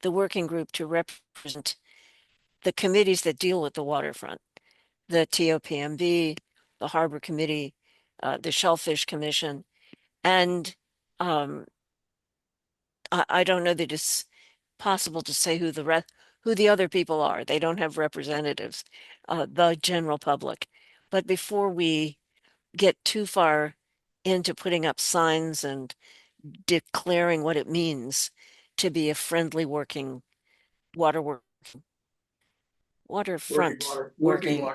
the working group to represent the committees that deal with the waterfront, the TOPMB, the Harbor Committee, the Shellfish Commission, and I don't know that it's possible to say who the other people are. They don't have representatives, the general public. But before we get too far into putting up signs and declaring what it means to be a friendly working waterfront working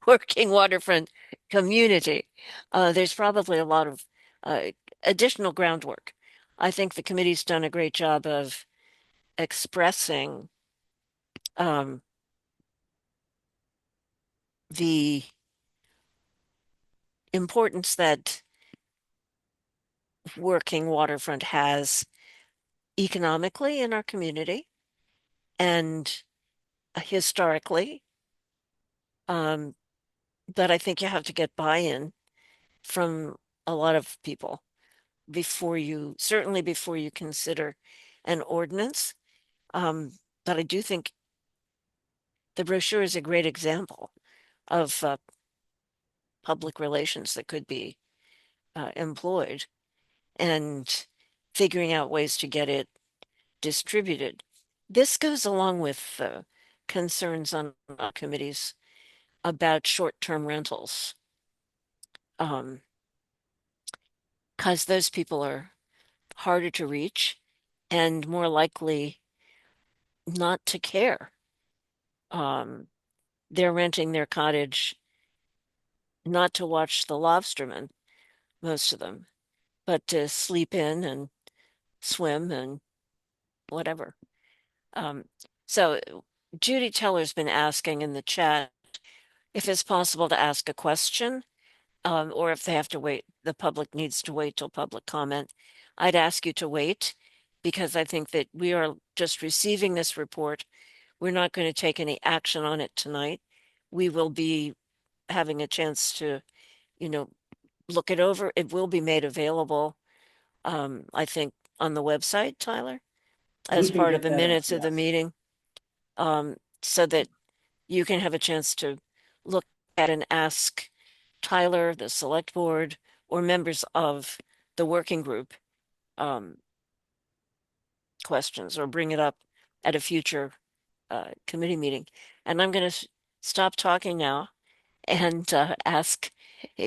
working waterfront community, there's probably a lot of additional groundwork. I think the committee's done a great job of expressing the importance that working waterfront has economically in our community and historically. But I think you have to get buy-in from a lot of people certainly before you consider an ordinance. But I do think the brochure is a great example of public relations that could be employed and figuring out ways to get it distributed. This goes along with concerns on committees about short-term rentals. Because those people are harder to reach and more likely not to care. They're renting their cottage not to watch the lobstermen, most of them, but to sleep in and swim and whatever. So Judy Teller's been asking in the chat if it's possible to ask a question, or if they have to wait, the public needs to wait till public comment. I'd ask you to wait because I think that we are just receiving this report. We're not going to take any action on it tonight. We will be having a chance to, look it over. It will be made available, I think, on the website, Tyler, as We can part get of the that out, minutes of the yes. meeting, so that you can have a chance to look at and ask Tyler, the select board, or members of the working group questions, or bring it up at a future committee meeting. And I'm going to stop talking now and ask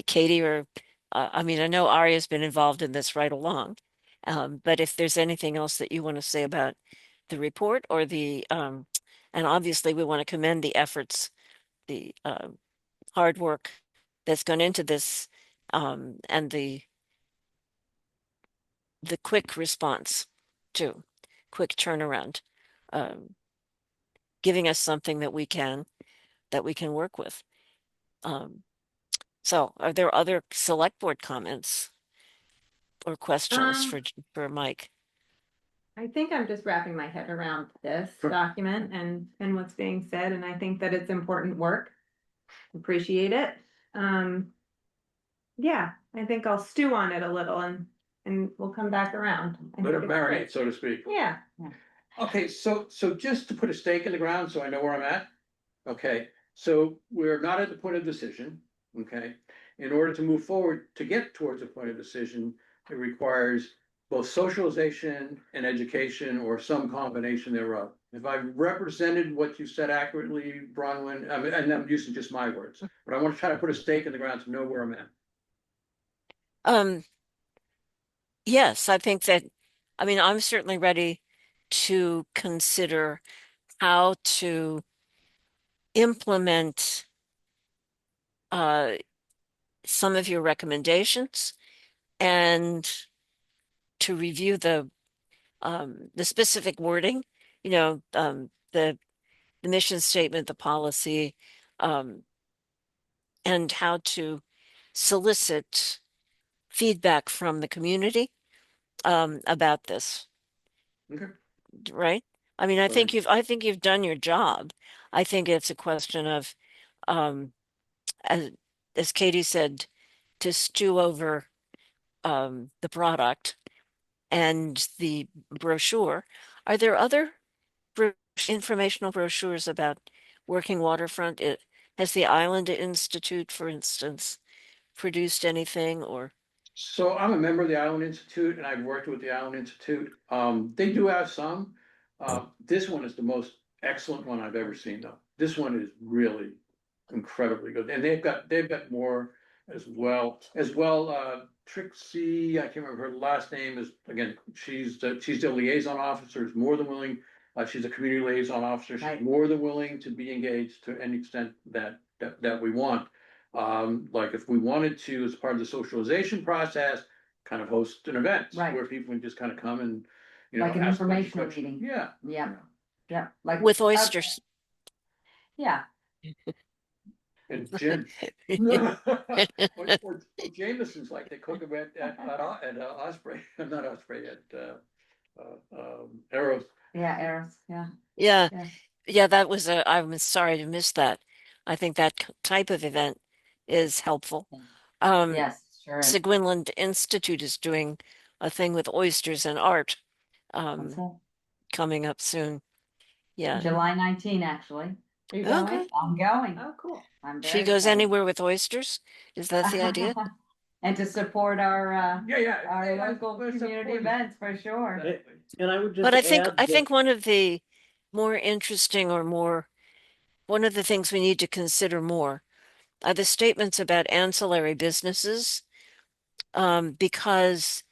Katie or, I mean, I know Aria's been involved in this right along, but if there's anything else that you want to say about the report or and obviously we want to commend the efforts, the hard work that's gone into this, and the quick response too, quick turnaround, giving us something that we can work with. So are there other select board comments or questions for Mike? I think I'm just wrapping my head around this Sure. document and what's being said, and I think that it's important work. Appreciate it. Yeah, I think I'll stew on it a little and we'll come back around. I Let it think it's marinate, great. so to speak. Yeah, Okay, so just to put a stake in the ground, so I know where I'm at. Okay, so we're not at the point of decision, okay? In order to move forward, to get towards a point of decision, it requires both socialization and education or some combination thereof. If I represented what you said accurately, Bronwyn, I mean, and I'm using just my words, but I want to try to put a stake in the ground to know where I'm at. Yes, I think that, I mean, I'm certainly ready to consider how to implement uh, some of your recommendations and to review the specific wording, the mission statement, the policy, um, and how to solicit feedback from the community about this, Okay. right? I mean, Right. I think you've done your job. I think it's a question of, um, as, as Katie said, to stew over the product and the brochure. Are there other informational brochures about working waterfront? Has the Island Institute, for instance, produced anything or? So I'm a member of the Island Institute and I've worked with the Island Institute. They do have some. This one is the most excellent one I've ever seen though. This one is really incredibly good. And they've got more as well. Trixie, I can't remember her last name is, again, she's the liaison officer, is more than willing. She's a community liaison officer. She's Right. more than willing to be engaged to any extent that we want. Like if we wanted to, as part of the socialization process, kind of host an event. Right. Where people can just kind of come and, Like an ask a bunch of informational questions. meeting. Yeah. Yeah, yeah, like. With oysters. Yeah, And Jim. Or Jameson's, like they cook them at Osprey, not Osprey, Arrows. yeah, Eros, yeah. Yeah, Yeah. yeah, I'm sorry to miss that. I think that type of event is helpful. Yes, sure is. Seguinland Institute is doing a thing with oysters and art, That's it. coming up soon. Yeah. July 19, actually. Are you Okay. going? I'm going. Oh, cool. I'm She very goes excited. anywhere with oysters? Is that the idea? And to support our Yeah. local community events for sure. Exactly. And I would just But add I that- think one of the more interesting one of the things we need to consider more are the statements about ancillary businesses. Because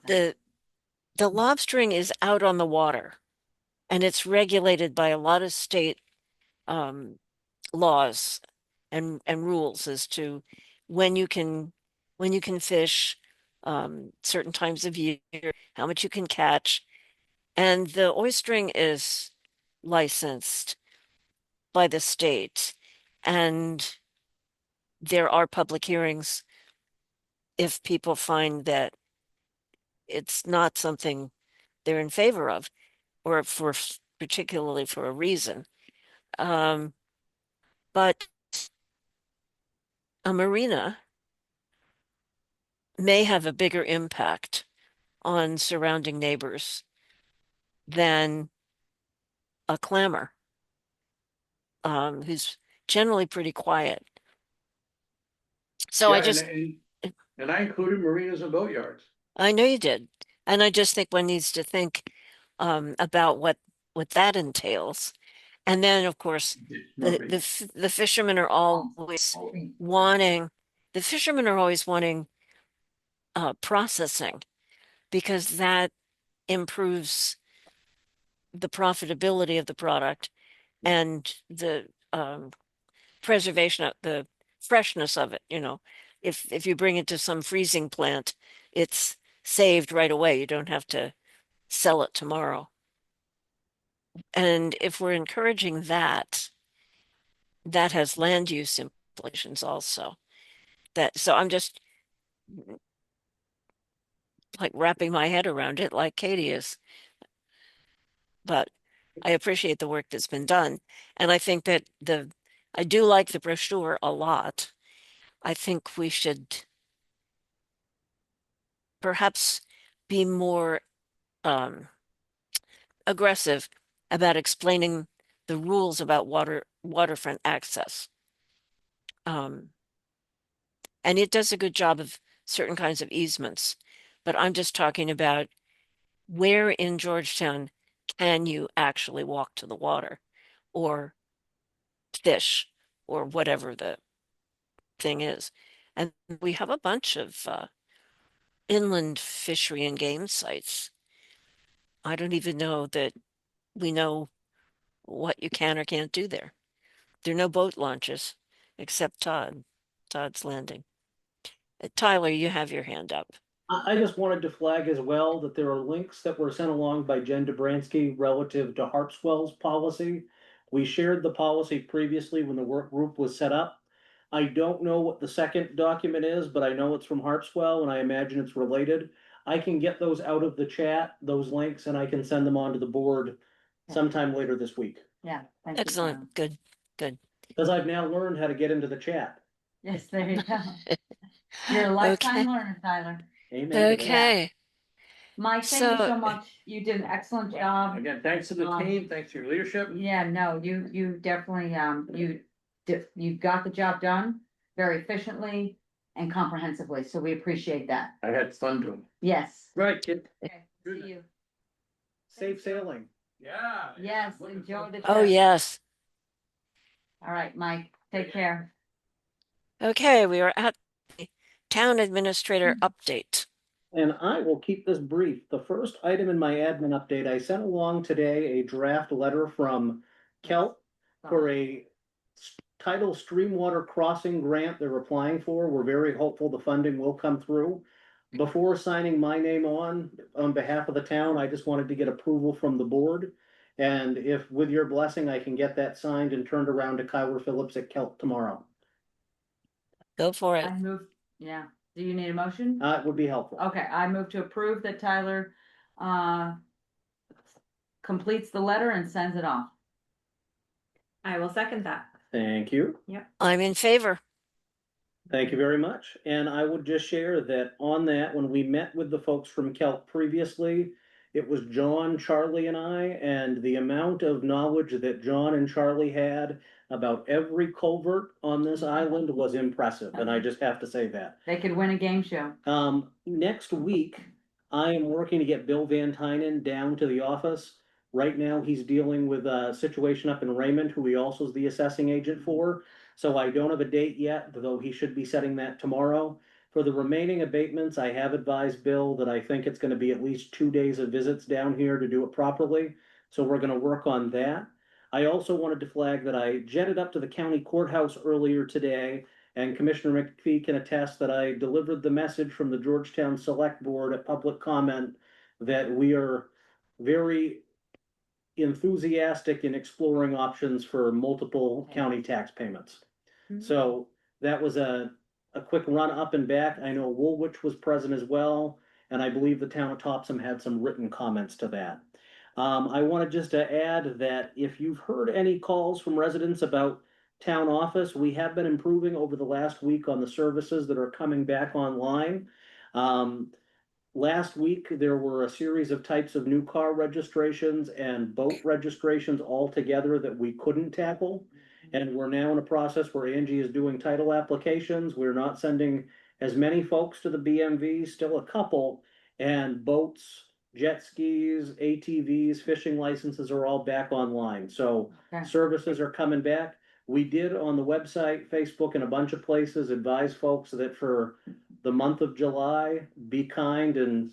the lobstering is out on the water and it's regulated by a lot of state laws and rules as to when you can fish, certain times of year, how much you can catch. And the oystering is licensed by the state, and there are public hearings if people find that it's not something they're in favor of, or particularly for a reason. But a marina may have a bigger impact on surrounding neighbors than a clamor, who's generally pretty quiet. So Yeah, and I included marinas and boatyards. I know you did. And I just think one needs to think about what that entails. And then, of course, the fishermen are always wanting processing, because that improves the profitability of the product and the preservation of the freshness of it. If you bring it to some freezing plant, it's saved right away. You don't have to sell it tomorrow. And if we're encouraging that has land use implications also. So I'm just like wrapping my head around it like Katie is. But I appreciate the work that's been done. And I think that I do like the brochure a lot. I think we should perhaps be more aggressive about explaining the rules about waterfront access. And it does a good job of certain kinds of easements, but I'm just talking about where in Georgetown can you actually walk to the water or fish or whatever the thing is. And we have a bunch of inland fishery and game sites. I don't even know that we know what you can or can't do there. There are no boat launches except Todd's Landing. Tyler, you have your hand up. I just wanted to flag as well that there are links that were sent along by Jen Dobransky relative to Harpswell's policy. We shared the policy previously when the work group was set up. I don't know what the second document is, but I know it's from Harpswell and I imagine it's related. I can get those out of the chat, those links, and I can send them on to the board sometime later this week. Yeah. thank you, Tyler. Excellent. Good. Because I've now learned how to get into the chat. Yes, there you go. You're a lifetime learner, Tyler. Amen. to that. Okay. Mike, thank you So- so much. You did an excellent job. Again, thanks to the team, thanks to your leadership. Yeah, no, you definitely, you got the job done very efficiently and comprehensively, so we appreciate that. I had fun doing it. Yes. Right, kid. Okay, Good. see you. Safe sailing. Yeah. Yes, enjoy the Oh, trip. yes. All right, Mike, take care. Okay, we are at the town administrator update. And I will keep this brief. The first item in my admin update, I sent along today a draft letter from Kelt for a tidal streamwater crossing grant they're applying for. We're very hopeful the funding will come through. Before signing my name on behalf of the town, I just wanted to get approval from the board. And if, with your blessing, I can get that signed and turned around to Kyler Phillips at Kelt tomorrow. Go for it. I move, yeah, do you need a motion? It would be helpful. Okay, I move to approve that Tyler, completes the letter and sends it off. I will second that. Thank you. I'm in favor. Thank you very much. And I would just share that on that, when we met with the folks from Kelt previously, it was John, Charlie, and I, and the amount of knowledge that John and Charlie had about every culvert on this island was impressive, and I just have to say that. They could win a game show. Next week, I am working to get Bill Van Tynen down to the office. Right now, he's dealing with a situation up in Raymond, who he also is the assessing agent for. So I don't have a date yet, though he should be setting that tomorrow. For the remaining abatements, I have advised Bill that I think it's gonna be at least 2 days of visits down here to do it properly. So we're gonna work on that. I also wanted to flag that I jetted up to the county courthouse earlier today, and Commissioner McPhee can attest that I delivered the message from the Georgetown Select Board at public comment that we are very enthusiastic in exploring options for multiple county tax payments. So that was a quick run up and back. I know Woolwich was present as well, and I believe the town of Topsom had some written comments to that. I wanted just to add that if you've heard any calls from residents about town office, we have been improving over the last week on the services that are coming back online. Last week, there were a series of types of new car registrations and boat registrations all together that we couldn't tackle. And we're now in a process where Angie is doing title applications. We're not sending as many folks to the BMV, still a couple, and boats, jet skis, ATVs, fishing licenses are all back online. So Okay. services are coming back. We did on the website, Facebook, and a bunch of places advise folks that for the month of July, be kind and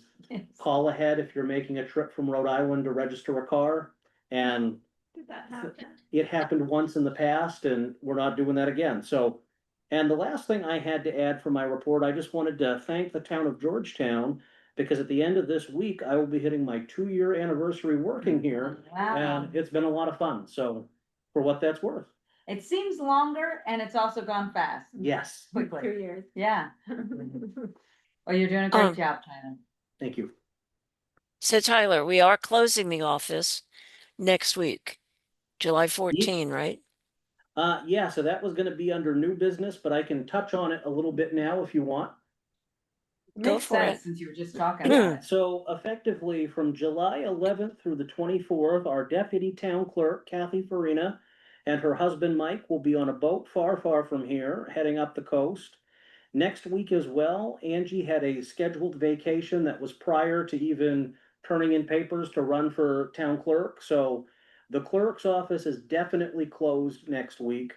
call ahead if you're making a trip from Rhode Island to register a car. And Did that happen? it happened once in the past and we're not doing that again. So, and the last thing I had to add for my report, I just wanted to thank the town of Georgetown because at the end of this week, I will be hitting my 2-year anniversary working here. Wow. And it's been a lot of fun. So for what that's worth. It seems longer and it's also gone fast. Yes, 2 Quickly. years. Yeah. Well, you're doing a Um, great job, Tyler. thank you. So Tyler, we are closing the office next week, July 14, right? Yeah, so that was gonna be under new business, but I can touch on it a little bit now if you want. Go Makes for sense it. since you were just talking about it. So effectively, from July 11th through the 24th, our deputy town clerk, Kathy Farina, and her husband, Mike, will be on a boat far, far from here, heading up the coast. Next week as well, Angie had a scheduled vacation that was prior to even turning in papers to run for town clerk. So the clerk's office is definitely closed next week.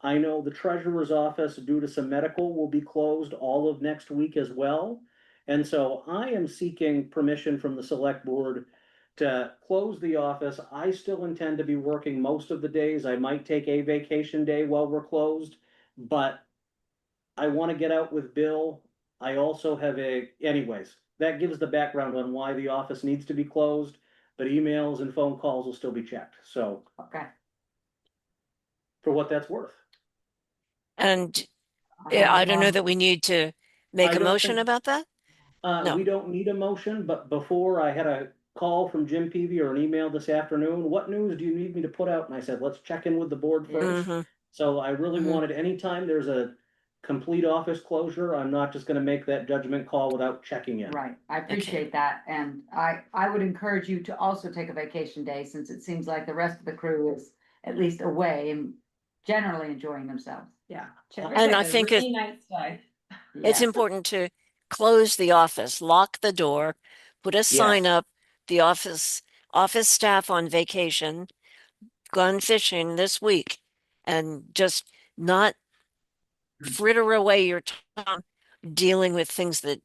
I know the treasurer's office, due to some medical, will be closed all of next week as well. And so I am seeking permission from the select board to close the office. I still intend to be working most of the days. I might take a vacation day while we're closed, but I want to get out with Bill. I also have anyways, that gives the background on why the office needs to be closed, but emails and phone calls will still be checked. So Okay. for what that's worth. And yeah, I don't know that we need to make I a don't motion think- about that. No. We don't need a motion, but before I had a call from Jim Peavy or an email this afternoon. What news do you need me to put out? And I said, let's check in with the board first. Mhm. So I really Mhm. wanted, anytime there's a complete office closure, I'm not just gonna make that judgment call without checking in. Right, I appreciate that, and I would encourage you to also take a vacation day, since it seems like the rest of the crew is at least away and generally enjoying themselves. Yeah. And I think Really nice day. it's Yes. important to close the office, lock the door, put a sign Yes. up, the office staff on vacation, gone fishing this week, and just not fritter away your time dealing with things that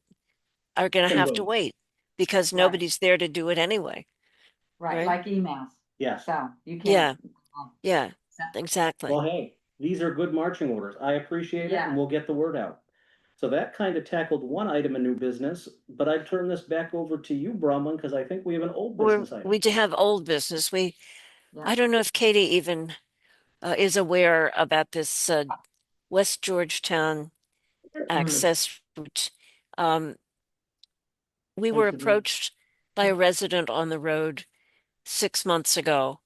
are gonna And have to wait. wait because Right. nobody's there to do it anyway. Right, Right. like emails, Yes. so you Yeah. can't. Yeah, So- exactly. Well, hey, these are good marching orders. I appreciate it, Yeah. and we'll get the word out. So that kind of tackled one item of new business, but I'd turn this back over to you, Bronwyn, because I think we have an old business item. We do have old business. Yeah. I don't know if Katie even is aware about this West Georgetown access route. We were Thank you. approached by a resident on the road 6 months ago,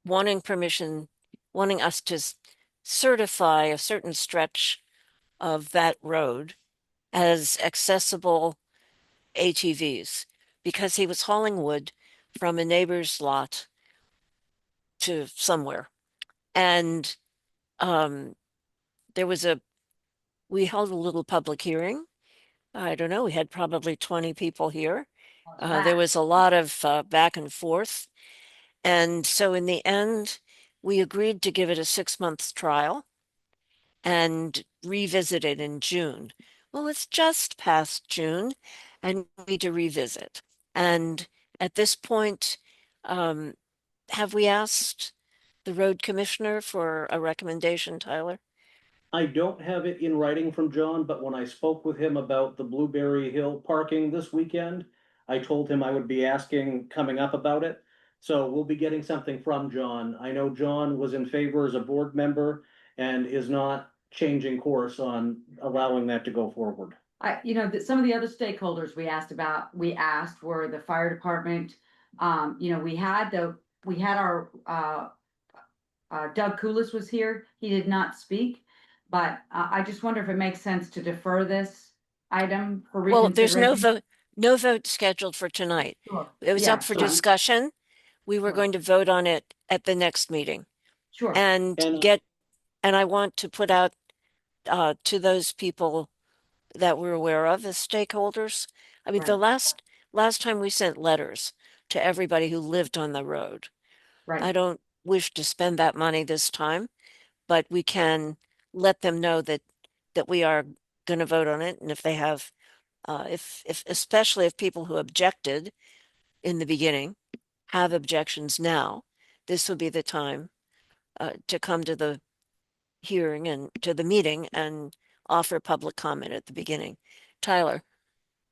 wanting us to certify a certain stretch of that road as accessible ATVs because he was hauling wood from a neighbor's lot to somewhere. And we held a little public hearing. I don't know, we had probably 20 people here. There was a lot of back and forth. And so in the end, we agreed to give it a 6 month trial and revisit it in June. Well, it's just past June and we need to revisit. And at this point, have we asked the road commissioner for a recommendation, Tyler? I don't have it in writing from John, but when I spoke with him about the Blueberry Hill parking this weekend, I told him I would be asking coming up about it. So we'll be getting something from John. I know John was in favor as a board member and is not changing course on allowing that to go forward. Some of the other stakeholders we asked were the fire department. We had our, Doug Koulis was here. He did not speak. But I just wonder if it makes sense to defer this item for Well, there's reconsideration. no vote scheduled for tonight. Sure. It was Yeah, up for sure. discussion. We were Sure. going to vote on it at the next meeting Sure, and I want to put out to those people that we're aware of as stakeholders. I mean, the Right. last time we sent letters to everybody who lived on the road. I right, don't wish to spend that money this time, but we can let them know that we are going to vote on it. And if they have, if especially if people who objected in the beginning have objections now, this will be the time to come to the hearing and to the meeting and offer public comment at the beginning. Tyler.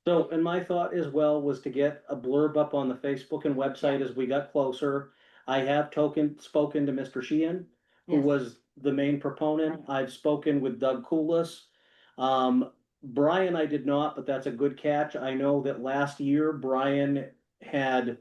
So, and my thought as well was to get a blurb up on the Facebook and website as we got closer. I have spoken to Mr. Sheehan, who Yes. was the main proponent. I've spoken with Doug Koulis. Brian, I did not, but that's a good catch. I know that last year Brian had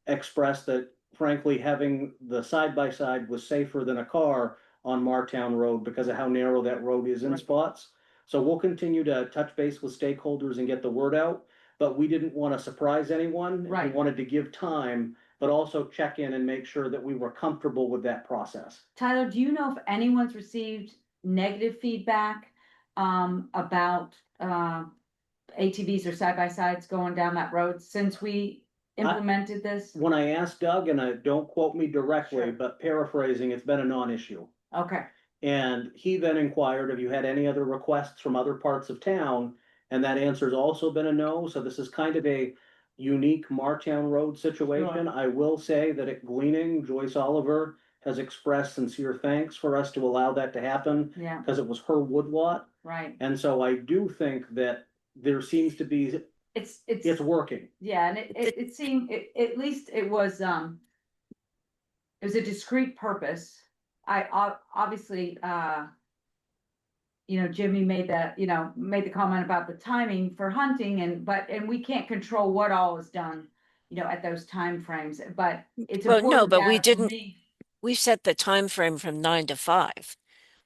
expressed that frankly, having the side by side was safer than a car on Martown Road because of how narrow that road is in Right. spots. So we'll continue to touch base with stakeholders and get the word out, but we didn't want to surprise anyone. Right. We wanted to give time, but also check in and make sure that we were comfortable with that process. Tyler, do you know if anyone's received negative feedback about ATVs or side by sides going down that road since we implemented this? When I asked Doug, and don't quote me directly, Sure. but paraphrasing, it's been a non-issue. Okay, And he then inquired, have you had any other requests from other parts of town? And that answer's also been a no. So this is kind of unique Martown Road situation. I will say that at Gleaning, Joyce Oliver has expressed sincere thanks for us to allow that to happen Yeah, because it was her woodlot. right. And so I do think that there seems to be, it's working. Yeah, and it seemed, at least it was a discrete purpose. Obviously, Jimmy made the comment about the timing for hunting and we can't control what all is done, at those timeframes, but it's Well, no, important but we data for didn't- me. We set the time frame from 9 to 5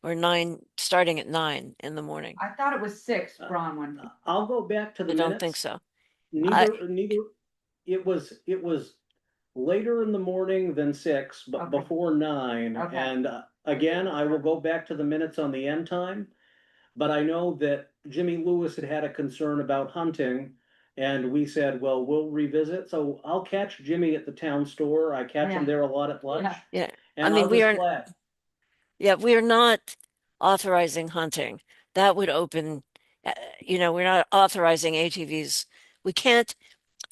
or 9, starting at 9 in the morning. I thought it was 6, Bronwyn. I'll go back to the I minutes. don't think so. Neither, it was later in the morning than 6, but Okay. before 9. Okay. And again, I will go back to the minutes on the end time. But I know that Jimmy Lewis had a concern about hunting. And we said, well, we'll revisit. So I'll catch Jimmy at the town store. I catch Yeah. him there a lot at lunch. Yeah. Yeah. And I mean, I'll we just are- flag. Yeah, we are not authorizing hunting. That would open, we're not authorizing ATVs. We can't,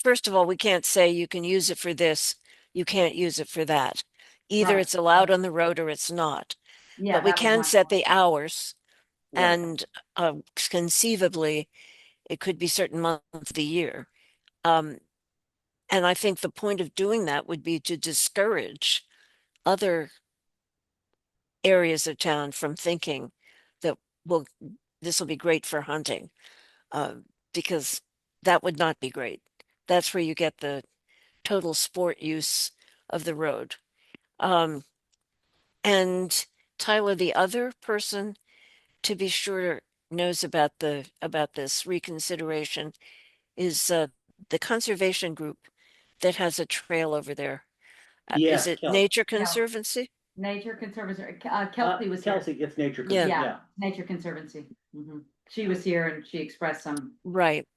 first of all, we can't say you can use it for this, you can't use it for that. Either Right. it's allowed on the road or it's not. Yeah, But we that was can my set point. the hours Right. and conceivably it could be certain months of the year. And I think the point of doing that would be to discourage other areas of town from thinking that, well, this will be great for hunting, because that would not be great. That's where you get the total sport use of the road. And Tyler, the other person to be sure knows about this reconsideration is the conservation group that has a trail over there. Yeah, Is it Kel- Nature Conservancy? Nature Conservancy, Kelsey was here. Kelsey, it's Nature. Yeah. Yeah, Nature Conservancy. She was here and she expressed some, Right.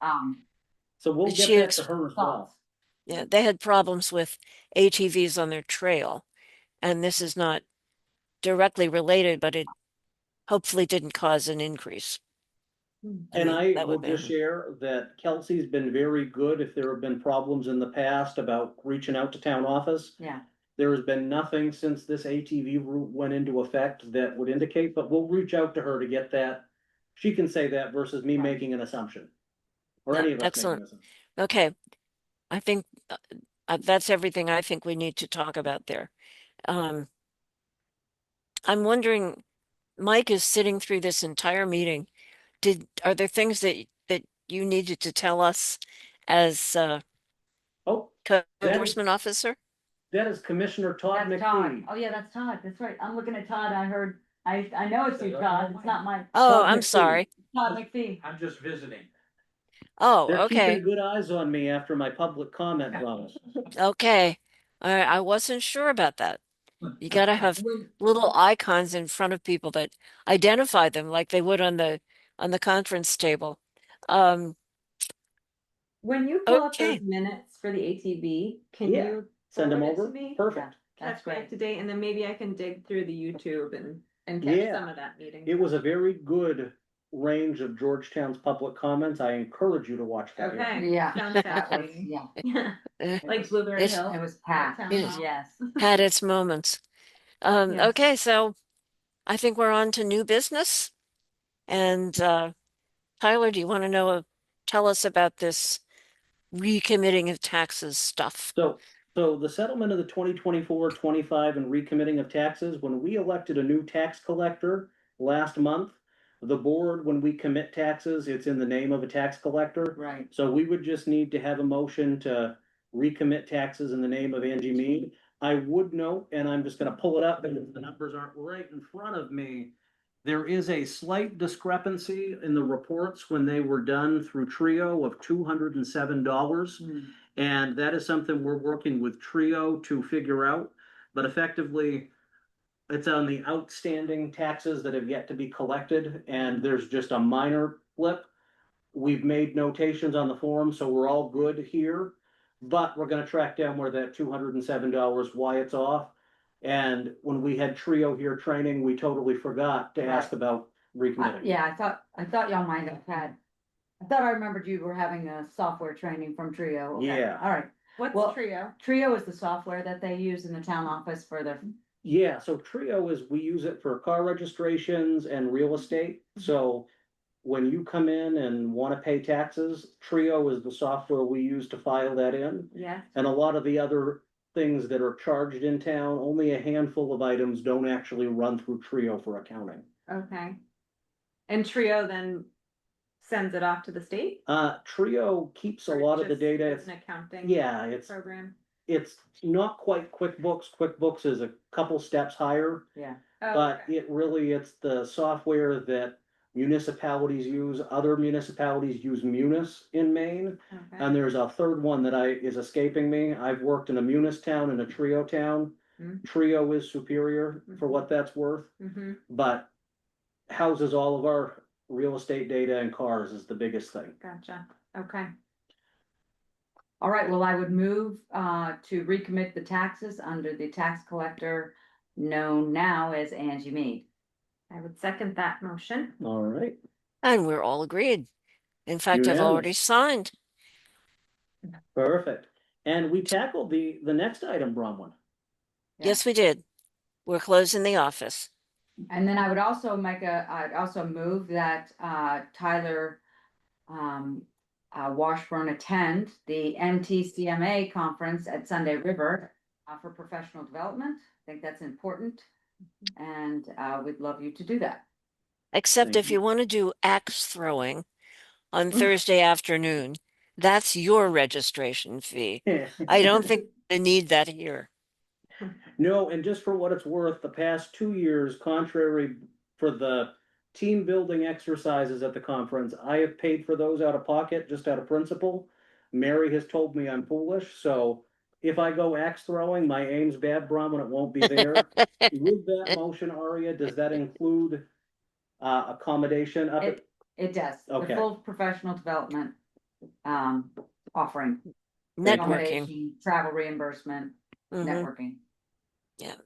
So we'll But get she that to her as well. thoughts. Yeah, they had problems with ATVs on their trail, and this is not directly related, but it hopefully didn't cause an increase. And I that will would just be- share that Kelsey's been very good if there have been problems in the past about reaching out to town office. Yeah, There has been nothing since this ATV route went into effect that would indicate, but we'll reach out to her to get that. She can say that versus me Right. making an assumption. Or Yeah, any of us making excellent. an assumption. Okay, I think that's everything I think we need to talk about there. I'm wondering, Mike is sitting through this entire meeting. Are there things that you needed to tell us as Oh, code That is- enforcement officer? that is Commissioner Todd that's Todd. McPhee. Oh, yeah, that's Todd. That's right. I'm looking at Todd. I know it's you, Todd. It's not Mike. Oh, Todd I'm McPhee. sorry. Todd McPhee. I'm just visiting. Oh, They're okay. keeping good eyes on me after my public comment on it. Okay. I wasn't sure about that. You gotta have little icons in front of people that identify them like they would on the conference table. When you pull up Okay. those minutes for the ATV, can Yeah. you Send them forward it to over. me? Perfect. That's Catch me up great. to date, and then maybe I can dig through the YouTube and catch Yeah. some of that meeting. It was a very good range of Georgetown's public comments. I encourage you to watch that. Okay. Yeah. Sounds That was, fascinating. yeah, Yeah, like Blueberry It's- Hill. it was packed. Town Yes. hall. Yes. Had its moments. Yes. Okay, so I think we're on to new business. And Tyler, do you want to tell us about this recommitting of taxes stuff? So the settlement of the 2024-25 and recommitting of taxes, when we elected a new tax collector last month, the board, when we commit taxes, it's in the name of a tax collector. Right. So we would just need to have a motion to recommit taxes in the name of Angie Mead. I would note, and I'm just gonna pull it up, and the numbers aren't right in front of me. There is a slight discrepancy in the reports when they were done through Trio of $207. And that is something we're working with Trio to figure out, but effectively, it's on the outstanding taxes that have yet to be collected, and there's just a minor flip. We've made notations on the form, so we're all good here, but we're gonna track down where that $207, why it's off. And when we had Trio here training, we totally forgot to ask about recommitting. Yeah, I thought y'all might have had I thought I remembered you were having a software training from Trio. Okay, Yeah. all right. What's Well- Trio? Trio is the software that they use in the town office for the, Yeah, so Trio is, we use it for car registrations and real estate. So when you come in and want to pay taxes, Trio is the software we use to file that in. Yes. And a lot of the other things that are charged in town, only a handful of items don't actually run through Trio for accounting. Okay. And Trio then sends it off to the state? Trio keeps a Or lot of the just data. is an accounting Yeah, program? it's not quite QuickBooks. QuickBooks is a couple steps higher, yeah. Oh, but okay. it's the software that municipalities use. Other municipalities use Munis in Maine. Okay. And there's a third one that is escaping me. I've worked in a Munis town and a Trio town. Mm. Trio is superior for what that's worth, Mm-hmm. but houses all of our real estate data and cars is the biggest thing. Gotcha. Okay. All right, well, I would move to recommit the taxes under the tax collector known now as Angie Mead. I would second that motion. All right. And we're all agreed. In fact, I've already Unanimous. signed. Perfect. And we tackled the next item, Bronwyn. Yeah. Yes, we did. We're closing the office. And then I would also I'd also move that Tyler Washburn attend the NTCMA conference at Sunday River for professional development. I think that's important. And we'd love you to do that. Except Thank if you. you want to do axe throwing on Thursday afternoon, that's your registration fee. I don't think they need that here. No, and just for what it's worth, the past 2 years, contrary for the team building exercises at the conference, I have paid for those out of pocket, just out of principle. Mary has told me I'm foolish, so if I go axe throwing, my aim's bad, Bronwyn, it won't be there. With that motion, Aria, does that include accommodation up at? It does. The Okay. full professional development offering. Networking. Accommodation, travel reimbursement, Mhm. networking.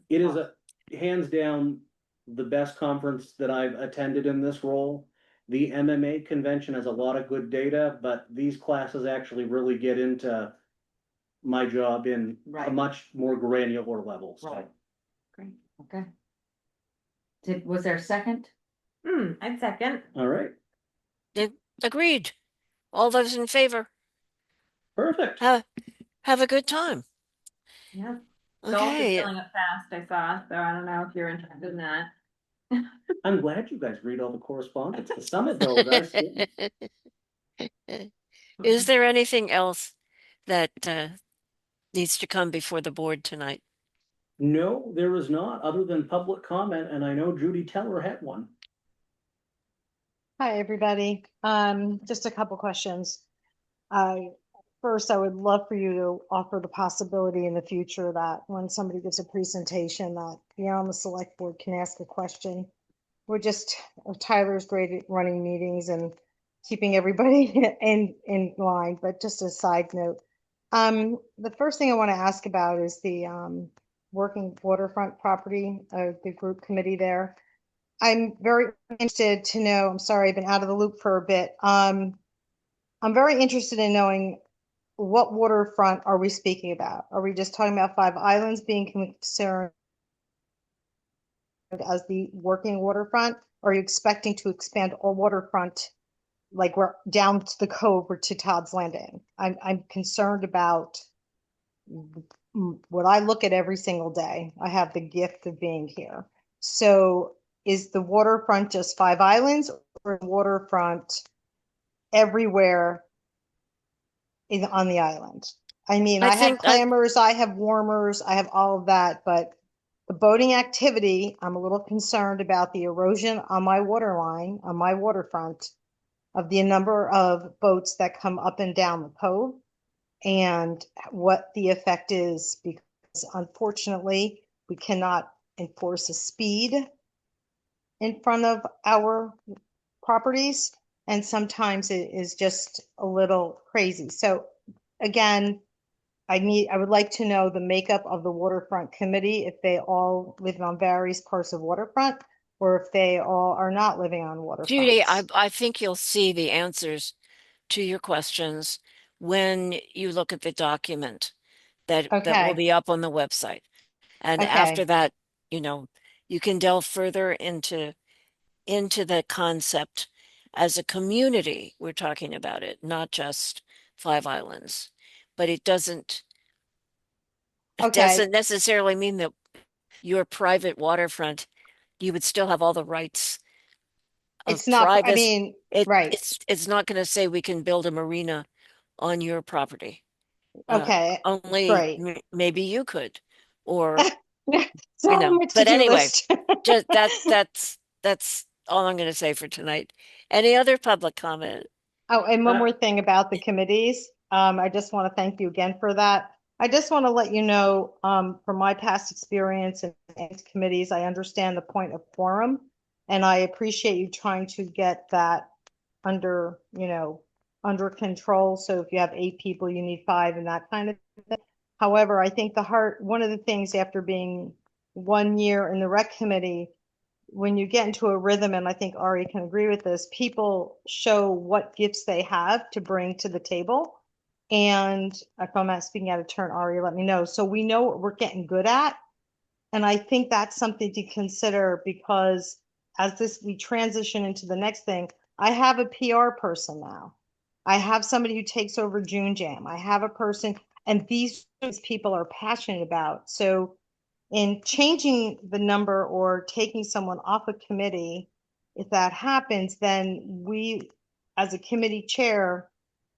It is a hands down the best conference that I've attended in this role. The MMA convention has a lot of good data, but these classes actually really get into my job in a Right. much more granular level. So, Right. Great, okay. Was there a second? I'd second. all right, Agreed. All those in favor, perfect. have a good time. Yeah. Golf is Okay. filling up fast, I saw, so I don't know if you're interested in that. I'm glad you guys read all the correspondence. The summit though, that's Is there anything else that needs to come before the board tonight? no, there is not, other than public comment, and I know Judy Teller had one. Hi, everybody. Just a couple questions. First, I would love for you to offer the possibility in the future that when somebody gives a presentation that beyond the select board can ask a question. Tyler's great at running meetings and keeping everybody in line, but just a side note. The first thing I want to ask about is the working waterfront property, the group committee there. I'm very interested to know, I'm sorry, I've been out of the loop for a bit. I'm very interested in knowing what waterfront are we speaking about? Are we just talking about Five Islands being concerned as the working waterfront? Or are you expecting to expand all waterfront, like we're down to the cove or to Todd's Landing? I'm concerned about what I look at every single day. I have the gift of being here. So is the waterfront just Five Islands or waterfront everywhere on the island? I mean, I have clammers, I have warmers, I have all of that, but the boating activity, I'm a little concerned about the erosion on my water line, on my waterfront, of the number of boats that come up and down the cove and what the effect is, because unfortunately we cannot enforce a speed in front of our properties, and sometimes it is just a little crazy. So again, I would like to know the makeup of the waterfront committee, if they all live on various parts of waterfront or if they all are not living on waterfront. Judy, I think you'll see the answers to your questions when you look at the document that will Okay. be up on the website. And Okay. after that, you know, you can delve further into the concept as a community. We're talking about it, not just Five Islands. But it doesn't Okay. necessarily mean that your private waterfront, you would still have all the rights of It's not, I privacy. mean, right. It's not going to say we can build a marina on your property. Okay. Only Great. maybe you could, or So you know. much But to-do anyway, list. just that's all I'm going to say for tonight. Any other public comment? Oh, and one Uh, more thing about the committees. I just want to thank you again for that. I just want to let you know, from my past experience in committees, I understand the point of quorum. And I appreciate you trying to get that under, under control. So if you have 8 people, you need 5 and that kind of thing. However, I think one of the things after being 1 year in the rec committee, when you get into a rhythm, and I think Ari can agree with this, people show what gifts they have to bring to the table. And if I'm not speaking out of turn, Ari, let me know. So we know what we're getting good at. And I think that's something to consider, because as we transition into the next thing, I have a PR person now. I have somebody who takes over June Jam. I have a person, and these people are passionate about. So in changing the number or taking someone off a committee, if that happens, then we, as a committee chair,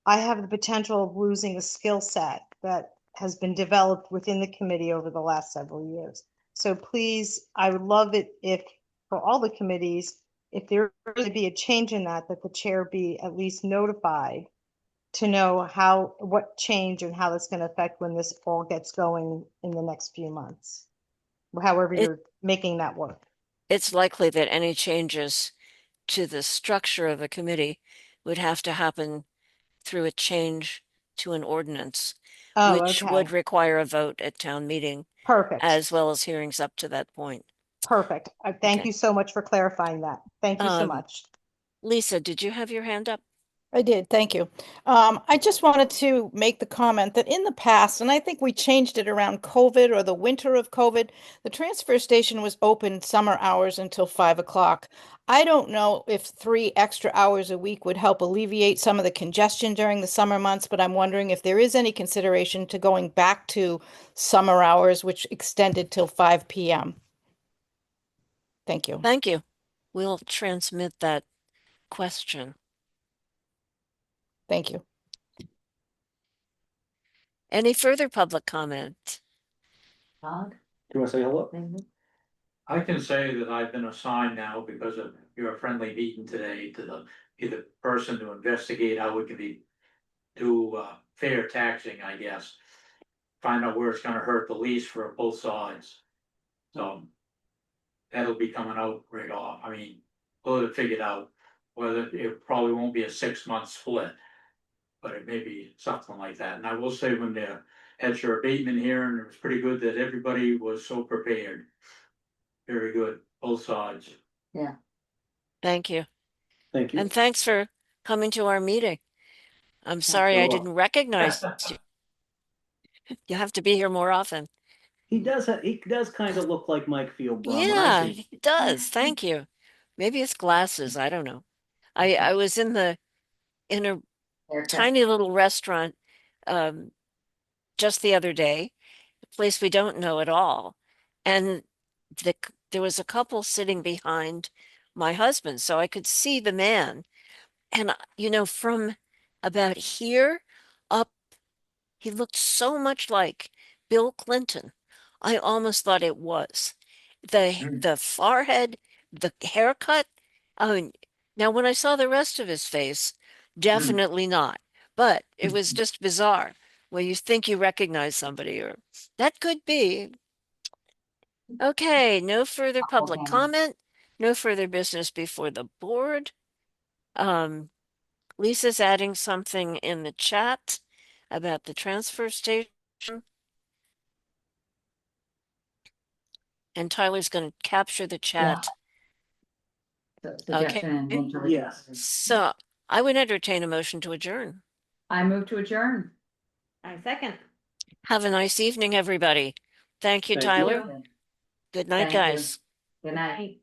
I have the potential of losing a skill set that has been developed within the committee over the last several years. So please, I would love it if, for all the committees, if there were to be a change in that the chair be at least notified to know what change and how that's going to affect when this all gets going in the next few months. However you're making that work. It's likely that any changes to the structure of a committee would have to happen through a change to an ordinance, Oh, which okay. would require a vote at town meeting, Perfect. as well as hearings up to that point. Perfect. Thank Okay. you so much for clarifying that. Thank you so much. Lisa, did you have your hand up? I did, thank you. I just wanted to make the comment that in the past, and I think we changed it around COVID or the winter of COVID, the transfer station was open summer hours until 5 o'clock. I don't know if 3 extra hours a week would help alleviate some of the congestion during the summer months, but I'm wondering if there is any consideration to going back to summer hours, which extended till 5 p.m. Thank you. Thank you. We'll transmit that question. Thank you. Any further public comment? Todd? Do you want to say hello? I can say that I've been assigned now because of your friendly meeting today to be the person to investigate how we can do fair taxing, I guess. Find out where it's gonna hurt the least for both sides. So that'll be coming out right off. I mean, we'll have it figured out, whether it probably won't be a 6-month split. But it may be something like that. And I will say, when they had your abatement hearing, it was pretty good that everybody was so prepared. Very good, both sides. Thank you. Thank you. And thanks for coming to our meeting. I'm sorry I You're didn't recognize you. You have to be here more often. He does kind of look like Mike Fieldbrum. Yeah, it does. Thank you. Maybe it's glasses. I don't know. I was in a tiny little restaurant just the other day, a place we don't know at all. And there was a couple sitting behind my husband, so I could see the man. And from about here up, he looked so much like Bill Clinton. I almost thought it was. The forehead, the haircut. I mean, now when I saw the rest of his face, definitely not. But it was just bizarre when you think you recognize somebody, or that could be. Okay, no further public Okay. comment, no further business before the board. Lisa's adding something in the chat about the transfer station. And Tyler's going to capture the chat. Suggestion and Yes. So I would entertain a motion to adjourn. I move to adjourn. I second. Have a nice evening, everybody. Thank you, Thank you. Tyler. Good night, Thank you. guys. Good night.